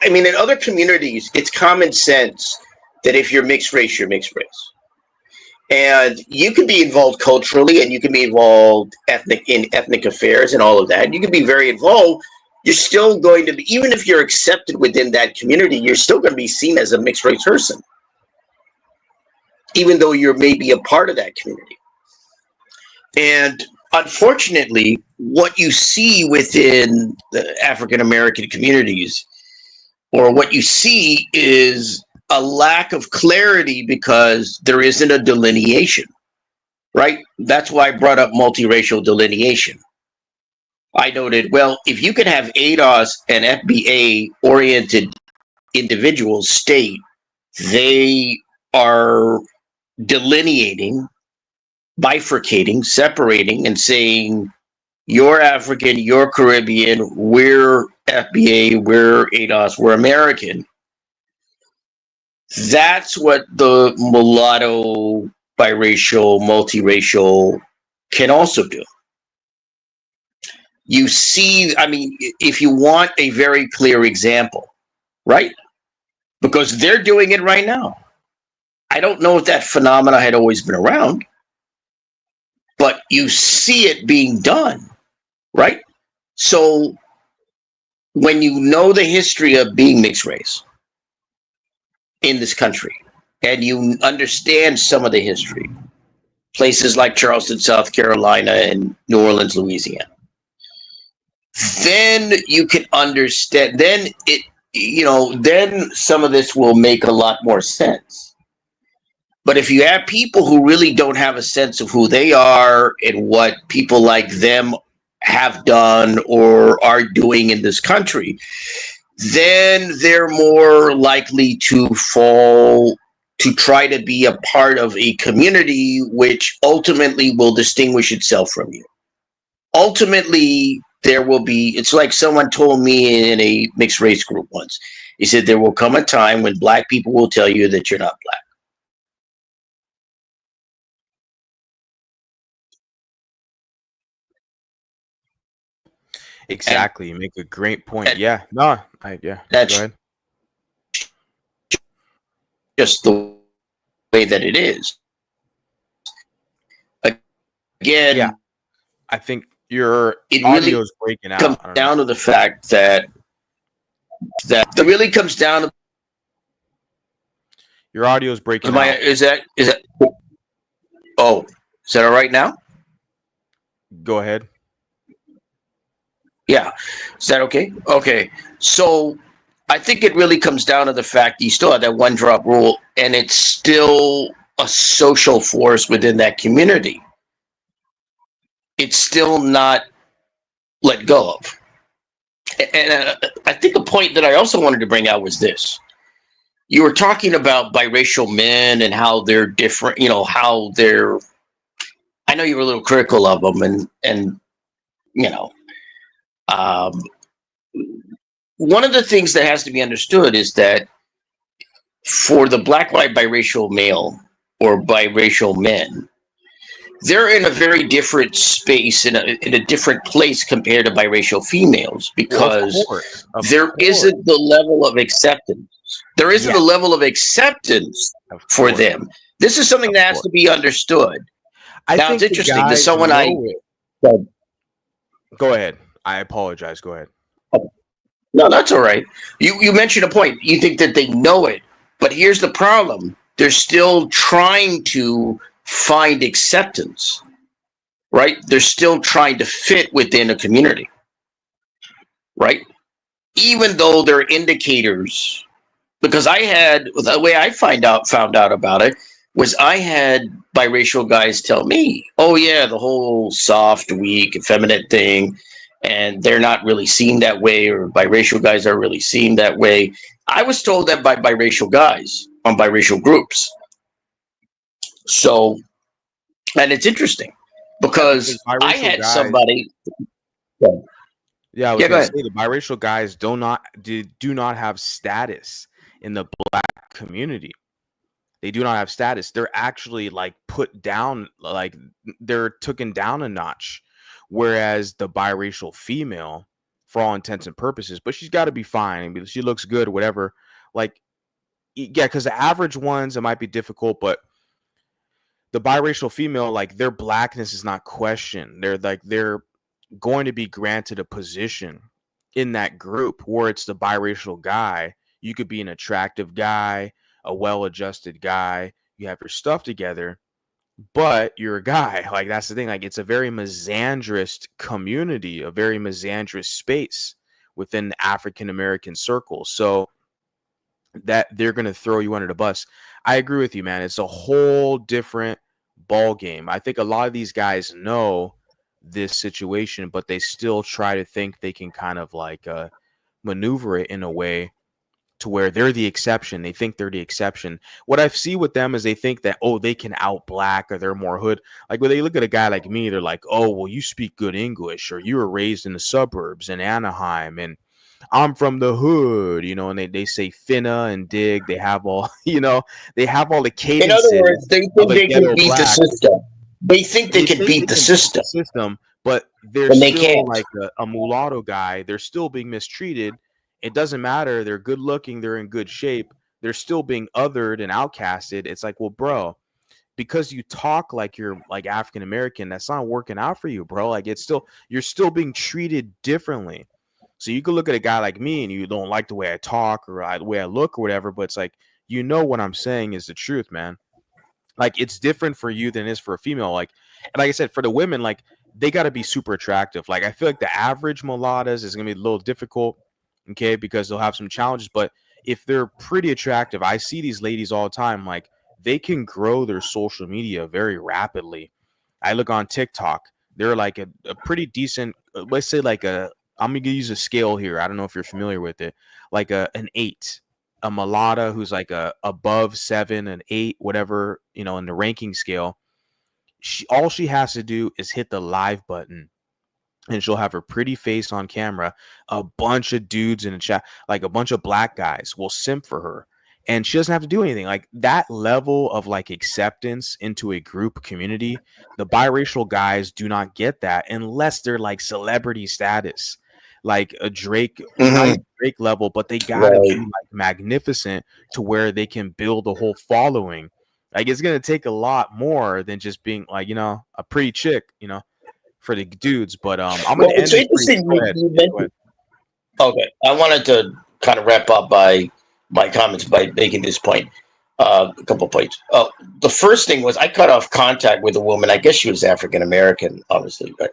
S2: I mean, in other communities, it's common sense that if you're mixed race, you're mixed race. And you can be involved culturally and you can be involved in ethnic affairs and all of that. You can be very involved. You're still going to be, even if you're accepted within that community, you're still going to be seen as a mixed race person, even though you're maybe a part of that community. And unfortunately, what you see within the African American communities, or what you see, is a lack of clarity because there isn't a delineation, right? That's why I brought up multiracial delineation. I noted, well, if you can have ADOS and FBA oriented individuals state they are delineating, bifurcating, separating, and saying, you're African, you're Caribbean, we're FBA, we're ADOS, we're American. That's what the mulatto, biracial, multiracial can also do. You see, I mean, if you want a very clear example, right? Because they're doing it right now. I don't know if that phenomena had always been around, but you see it being done, right? So when you know the history of being mixed race in this country, and you understand some of the history, places like Charleston, South Carolina, and New Orleans, Louisiana, then you can understand, then then some of this will make a lot more sense. But if you have people who really don't have a sense of who they are and what people like them have done or are doing in this country, then they're more likely to fall to try to be a part of a community which ultimately will distinguish itself from you. Ultimately, there will be, it's like someone told me in a mixed race group once. He said, there will come a time when black people will tell you that you're not black. And
S1: Exactly. You make a great point. Yeah. No. Yeah. Go
S2: that's
S1: ahead.
S2: just the way that it is. Again,
S1: Yeah. I think your
S2: it
S1: audio
S2: really
S1: is breaking
S2: comes
S1: out. I don't know.
S2: down to the fact that it really comes down to
S1: Your audio is breaking
S2: my,
S1: out.
S2: is that, oh, is that all right now?
S1: Go ahead.
S2: Yeah. Is that okay? Okay. So I think it really comes down to the fact you still have that one drop rule and it's still a social force within that community. It's still not let go of. And I think a point that I also wanted to bring out was this. You were talking about biracial men and how they're different, how they're, I know you were a little critical of them and um, one of the things that has to be understood is that for the black, white, biracial male or biracial men, they're in a very different space, in a different place compared to biracial females,
S1: Well, of
S2: because
S1: course. Of
S2: there
S1: course.
S2: isn't the level of acceptance. There isn't
S1: Yeah.
S2: a level of acceptance
S1: Of
S2: for
S1: course.
S2: them. This is something
S1: Of
S2: that has
S1: course.
S2: to be understood.
S1: I
S2: Now, it's
S1: think the
S2: interesting. There's
S1: guys
S2: someone
S1: know it.
S2: no,
S1: Go ahead. I apologize. Go ahead.
S2: that's all right. You mentioned a point. You think that they know it, but here's the problem. They're still trying to find acceptance, right? They're still trying to fit within a community, right? Even though they're indicators, because I had, the way I found out about it was I had biracial guys tell me, oh yeah, the whole soft, weak, effeminate thing, and they're not really seen that way, or biracial guys are really seen that way. I was told that by biracial guys on biracial groups. So, and it's interesting
S1: Yeah, because
S2: because I
S1: biracial
S2: had
S1: guys.
S2: somebody. Yeah,
S1: Yeah, I was
S2: yeah, go
S1: gonna
S2: ahead.
S1: say the biracial guys do not have status in the black community. They do not have status. They're actually like put down, like they're taken down a notch. Whereas the biracial female, for all intents and purposes, but she's got to be fine. I mean, she looks good, whatever. Like, yeah, because the average ones it might be difficult, but the biracial female, like their blackness is not questioned. They're going to be granted a position in that group where it's the biracial guy. You could be an attractive guy, a well-adjusted guy. You have your stuff together, but you're a guy. Like that's the thing. Like it's a very misandrist community, a very misandrist space within the African American circle. So that they're going to throw you under the bus. I agree with you, man. It's a whole different ball game. I think a lot of these guys know this situation, but they still try to think they can kind of like maneuver it in a way to where they're the exception. They think they're the exception. What I see with them is they think that, oh, they can out black or they're more hood. Like when they look at a guy like me, they're like, oh, well, you speak good English or you were raised in the suburbs in Anaheim and I'm from the hood, and they say finna and dig. They have all, they have all the
S2: In other words,
S1: cadences
S2: they
S1: of
S2: think
S1: a
S2: they can
S1: ghetto
S2: beat the
S1: black.
S2: system. They think they
S1: They
S2: can
S1: think
S2: beat
S1: they
S2: the
S1: can beat
S2: system,
S1: the system, but they're
S2: and they
S1: still
S2: can't.
S1: like a mulatto guy. They're still being mistreated. It doesn't matter. They're good looking. They're in good shape. They're still being othered and outcasted. It's like, well, bro, because you talk like you're like African American, that's not working out for you, bro. Like you're still being treated differently. So you could look at a guy like me and you don't like the way I talk or the way I look or whatever, but it's like what I'm saying is the truth, man. Like it's different for you than it is for a female. And like I said, for the women, like they got to be super attractive. Like I feel like the average mulattas is gonna be a little difficult, okay, because they'll have some challenges. But if they're pretty attractive, I see these ladies all the time. Like they can grow their social media very rapidly. I look on TikTok. They're like a pretty decent. Let's say like a. I'm gonna use a scale here. I don't know if you're familiar with it. Like an 8, a mulatta who's like a above 7, an 8, whatever in the ranking scale. All she has to do is hit the live button and she'll have her pretty face on camera. A bunch of dudes in the chat, like a bunch of black guys, will simp for her. And she doesn't have to do anything. Like that level of like acceptance into a group community, the biracial guys do not get that unless they're like celebrity status, like a Drake, not
S2: Hmm.
S1: even Drake level, but they gotta be
S2: Right.
S1: like magnificent to where they can build a whole following. Like it's gonna take a lot more than just being like, a pretty chick, for the dudes. But I'm gonna
S2: Well, it's
S1: end this brief.
S2: interesting
S1: Go ahead.
S2: you
S1: Yeah, go ahead.
S2: mentioned. Okay, I wanted to kind of wrap up by my comments by making this point. A couple points. The first thing was I cut off contact with a woman. I guess she was African American, obviously, but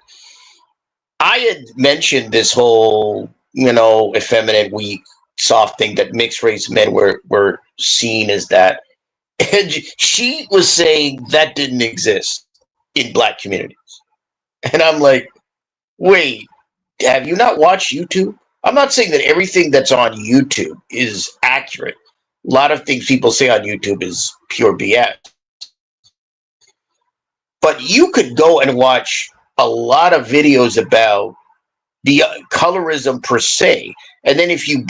S2: I had mentioned this whole, effeminate, weak, soft thing that mixed race men were seen as that, and she was saying that didn't exist in black communities, and I'm like, wait, have you not watched YouTube? I'm not saying that everything that's on YouTube is accurate. A lot of things people say on YouTube is pure BS. But you could go and watch a lot of videos about the colorism per se. And then if you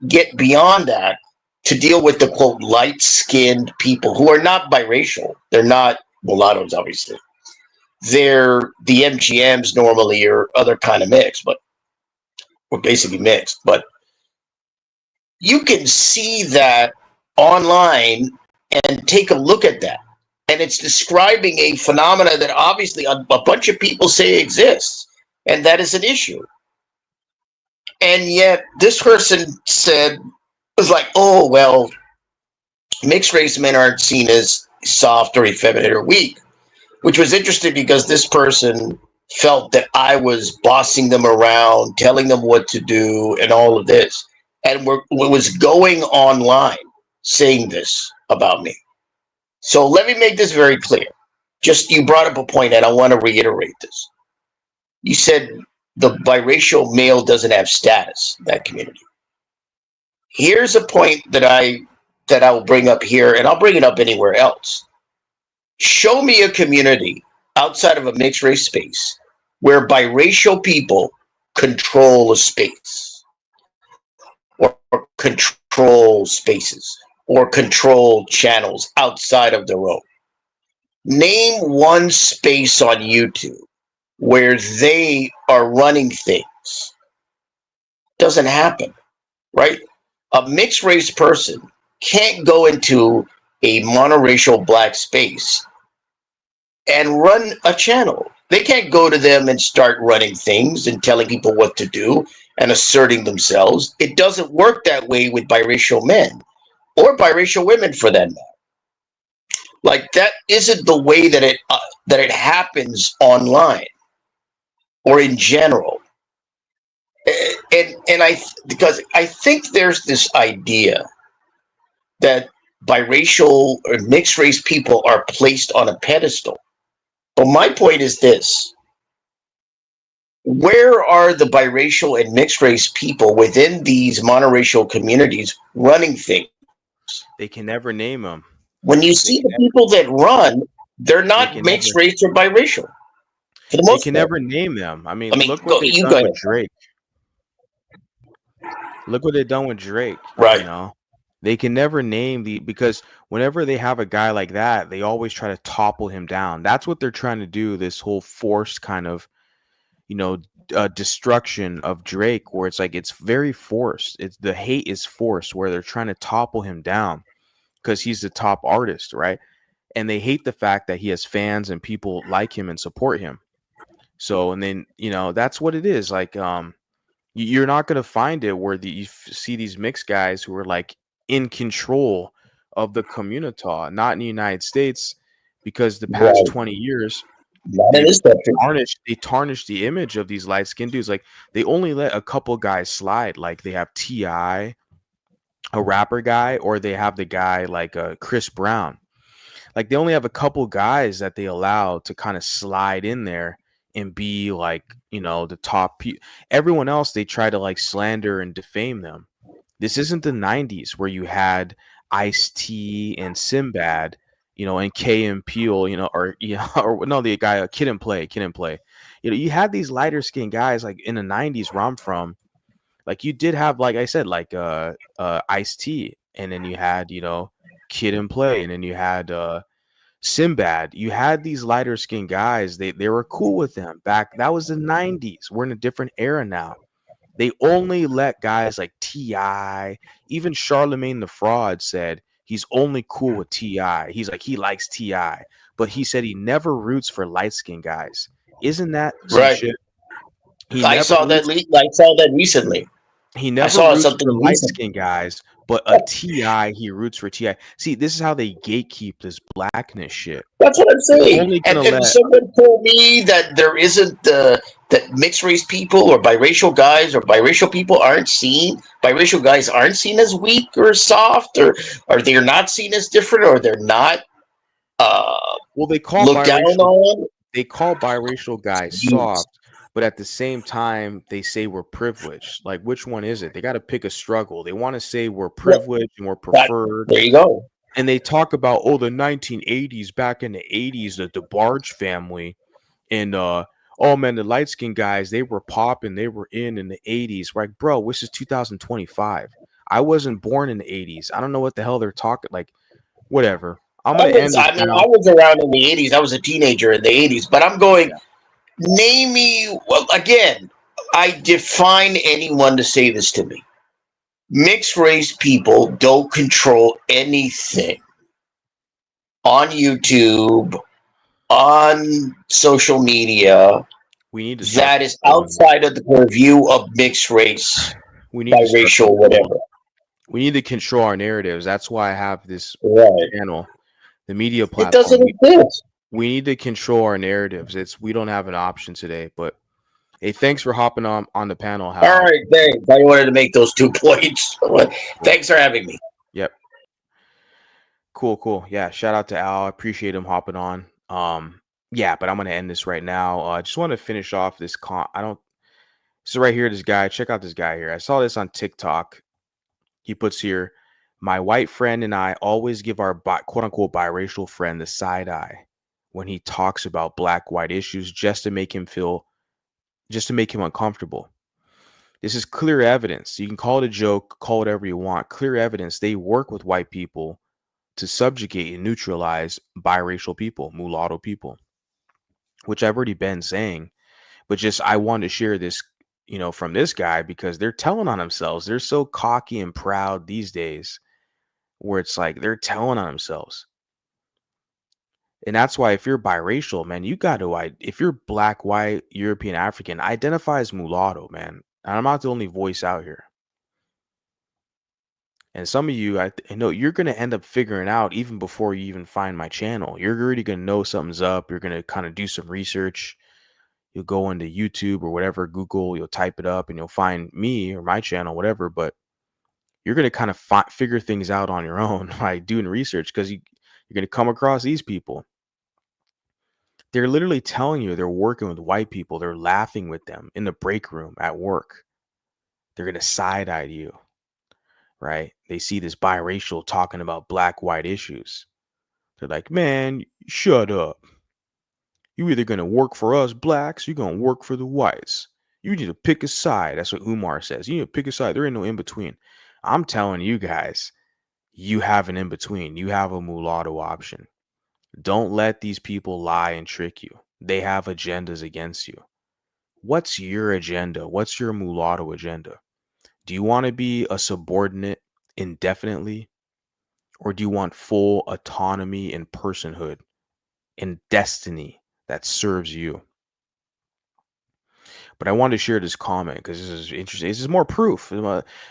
S2: get beyond that to deal with the quote light skinned people who are not biracial, they're not mulattoes, obviously. They're the MGMs normally or other kind of mix, but we're basically mixed. But you can see that online and take a look at that. And it's describing a phenomena that obviously a bunch of people say exists, and that is an issue. And yet this person said, was like, oh, well, mixed race men aren't seen as soft or effeminate or weak, which was interesting because this person felt that I was bossing them around, telling them what to do, and all of this, and was going online saying this about me. So let me make this very clear. Just you brought up a point, and I want to reiterate this. You said the biracial male doesn't have status in that community. Here's a point that I will bring up here, and I'll bring it up anywhere else. Show me a community outside of a mixed race space where biracial people control a space or control spaces or control channels outside of their own. Name one space on YouTube where they are running things. Doesn't happen, right? A mixed race person can't go into a monoracial black space and run a channel. They can't go to them and start running things and telling people what to do and asserting themselves. It doesn't work that way with biracial men or biracial women for that matter. Like that isn't the way that it happens online or in general. And I because I think there's this idea that biracial or mixed race people are placed on a pedestal. But my point is this: where are the biracial and mixed race people within these monoracial communities running things?
S1: They can never name them.
S2: When you
S1: They
S2: see
S1: can
S2: the
S1: never.
S2: people that run, they're
S1: They
S2: not
S1: can
S2: mixed
S1: never.
S2: race or biracial for the
S1: They
S2: most
S1: can
S2: part.
S1: never name them. I
S2: I
S1: mean,
S2: mean,
S1: look what they've
S2: you
S1: done
S2: go
S1: with
S2: ahead.
S1: Drake. Look what they've done with Drake. You
S2: Right,
S1: know, they can never name the because whenever they have a guy like that, they always try to topple him down. That's what they're trying to do. This whole forced kind of you know destruction of Drake, where it's like it's very forced. It's the hate is forced, where they're trying to topple him down because he's the top artist, right? And they hate the fact that he has fans and people like him and support him. So, and then that's what it is. Like, you're not gonna find it where see these mixed guys who are like in control of the community, not in the United States, because the past
S2: right.
S1: 20 years
S2: Not in
S1: they've
S2: this country.
S1: tarnished the image of these light skinned dudes. Like they only let a couple guys slide. Like they have Ti, a rapper guy, or they have the guy like Chris Brown. Like they only have a couple guys that they allow to kind of slide in there and be like the top. Everyone else they try to like slander and defame them. This isn't the 90s where you had Ice T and Sinbad, and K and Peel, or or no, the guy Kid and Play. You had these lighter skinned guys like in the 90s where I'm from. Like you did have, like I said, like Ice T, and then you had Kid and Play, and then you had Sinbad. You had these lighter skinned guys. They were cool with them back. That was the 90s. We're in a different era now. They only let guys like Ti, even Charlemagne the Fraud said he's only cool with Ti. He's like he likes Ti, but he said he never roots for light skinned guys. Isn't that some
S2: Right.
S1: shit? He never roots.
S2: I saw that recently.
S1: He
S2: I
S1: never
S2: saw
S1: roots for
S2: something
S1: light
S2: recently.
S1: skinned guys, but a Ti he roots for Ti. See, this is how they gatekeep this blackness shit.
S2: That's what I'm
S1: They're
S2: saying.
S1: only gonna
S2: And
S1: let.
S2: someone told me that there isn't that mixed race people or biracial guys or biracial people aren't seen. Biracial guys aren't seen as weak or soft, or they're not seen as different, or they're not uh,
S1: Well,
S2: looked down on.
S1: they call biracial guys soft, but at the same time they say we're privileged. Like which one is it? They got to pick a struggle. They want to say we're
S2: Yeah,
S1: privileged and we're
S2: that,
S1: preferred,
S2: there you go.
S1: and they talk about the 1980s, back in the 80s, the DeBarge family, and oh man, the light skinned guys, they were popping, they were in the 80s. Like, bro, this is 2025. I wasn't born in the 80s. I don't know what the hell they're talking. Like, whatever. I'm gonna end this
S2: I
S1: now.
S2: was around in the '80s. I was a teenager in the '80s, but I'm going.
S1: Yeah.
S2: Name me. Well, again, I define anyone to say this to me. Mixed race people don't control anything on YouTube, on social media
S1: We need to start
S2: that is
S1: controlling it.
S2: outside of the purview of mixed race,
S1: We need to start
S2: biracial,
S1: controlling.
S2: whatever.
S1: We need to control our narratives. That's why I have this
S2: Right.
S1: channel, the media
S2: It
S1: platform.
S2: doesn't exist.
S1: We need to control our narratives. We don't have an option today. But hey, thanks for hopping on the panel,
S2: All
S1: Hal.
S2: right, thanks. I wanted to make those 2 points.
S1: Cool.
S2: Thanks for having me.
S1: Yep. Cool. Yeah. Shout out to Al. I appreciate him hopping on. Yeah, but I'm gonna end this right now. I just want to finish off this I don't. So right here, this guy. Check out this guy here. I saw this on TikTok. He puts here, my white friend and I always give our quote unquote biracial friend the side eye when he talks about black white issues just to make him uncomfortable. This is clear evidence. You can call it a joke, call it whatever you want. Clear evidence they work with white people to subjugate and neutralize biracial people, mulatto people, which I've already been saying. But just I wanted to share this, from this guy because they're telling on themselves. They're so cocky and proud these days where it's like they're telling on themselves. And that's why if you're biracial, man, you got to, if you're black, white, European, African, identify as mulatto, man. And I'm not the only voice out here. And some of you, I know you're going to end up figuring out even before you even find my channel. You're already going to know something's up. You're going to kind of do some research. You'll go into YouTube or whatever, Google, you'll type it up and you'll find me or my channel, whatever. But you're going to kind of figure things out on your own by doing research because you're going to come across these people. They're literally telling you they're working with white people. They're laughing with them in the break room at work. They're going to side eye you, right? They see this biracial talking about black white issues. They're like, man, shut up. You either going to work for us blacks, you're going to work for the whites. You need to pick a side. That's what Umar says. You need to pick a side. There ain't no in between. I'm telling you guys, you have an in between. You have a mulatto option. Don't let these people lie and trick you. They have agendas against you. What's your agenda? What's your mulatto agenda? Do you want to be a subordinate indefinitely? Or do you want full autonomy and personhood and destiny that serves you? But I wanted to share this comment because this is interesting. This is more proof.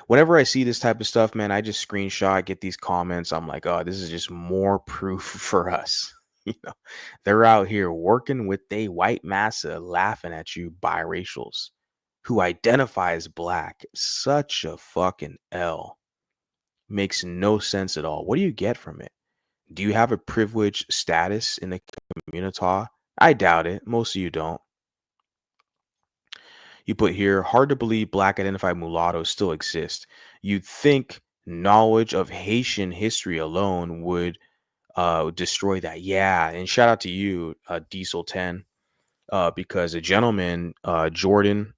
S1: Whenever I see this type of stuff, man, I just screenshot, get these comments. I'm like, oh, this is just more proof for us. They're out here working with they white massa, laughing at you biracials who identify as black. Such a fucking L. Makes no sense at all. What do you get from it? Do you have a privileged status in the community? I doubt it. Most of you don't. You put here, hard to believe black identified mulattoes still exist. You'd think knowledge of Haitian history alone would destroy that. Yeah. And shout out to you, Diesel 10, because a gentleman, Jordan,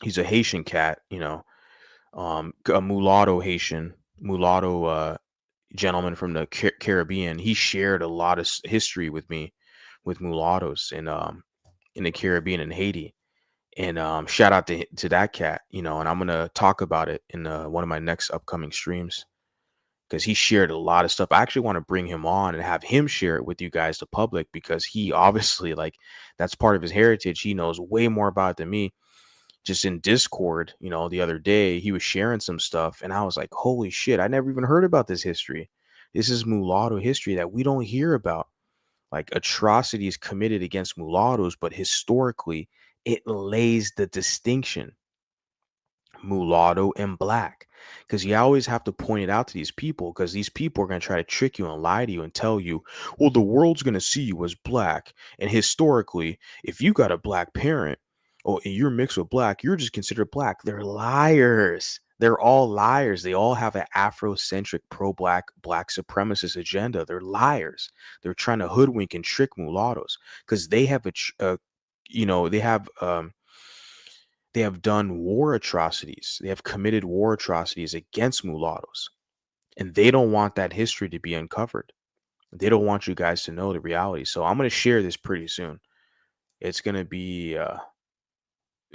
S1: he's a Haitian cat, a mulatto gentleman from the Caribbean. He shared a lot of history with me with mulattoes in the Caribbean and Haiti. And shout out to that cat, and I'm gonna talk about it in one of my next upcoming streams because he shared a lot of stuff. I actually want to bring him on and have him share it with you guys, the public, because he obviously that's part of his heritage. He knows way more about it than me. Just in Discord, the other day he was sharing some stuff, and I was like, holy shit, I never even heard about this history. This is mulatto history that we don't hear about. Like atrocities committed against mulattoes, but historically it lays the distinction mulatto and black, because you always have to point it out to these people, because these people are going to try to trick you and lie to you and tell you, well, the world's going to see you as black, and historically if you got a black parent or you're mixed with black, you're just considered black. They're liars. They're all liars. They all have an Afrocentric pro-black, black supremacist agenda. They're liars. They're trying to hoodwink and trick mulattoes because they have they have done war atrocities. They have committed war atrocities against mulattoes, and they don't want that history to be uncovered. They don't want you guys to know the reality. So I'm going to share this pretty soon. It's going to be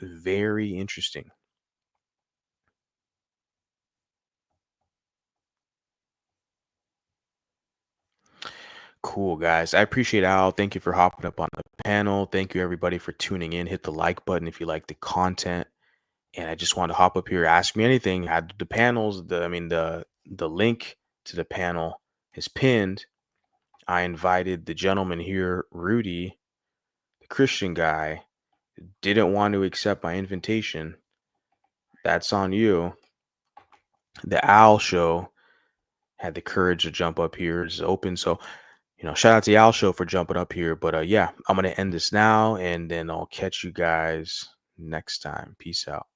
S1: very interesting. Cool, guys. I appreciate Al. Thank you for hopping up on the panel. Thank you, everybody, for tuning in. Hit the like button if you like the content. And I just wanted to hop up here, ask me anything. Had the panels, the link to the panel is pinned. I invited the gentleman here, Rudy, the Christian guy, didn't want to accept my invitation. That's on you. The Al Show had the courage to jump up here. It's open. So, shout out to the Al Show for jumping up here. But yeah, I'm going to end this now, and then I'll catch you guys next time. Peace out.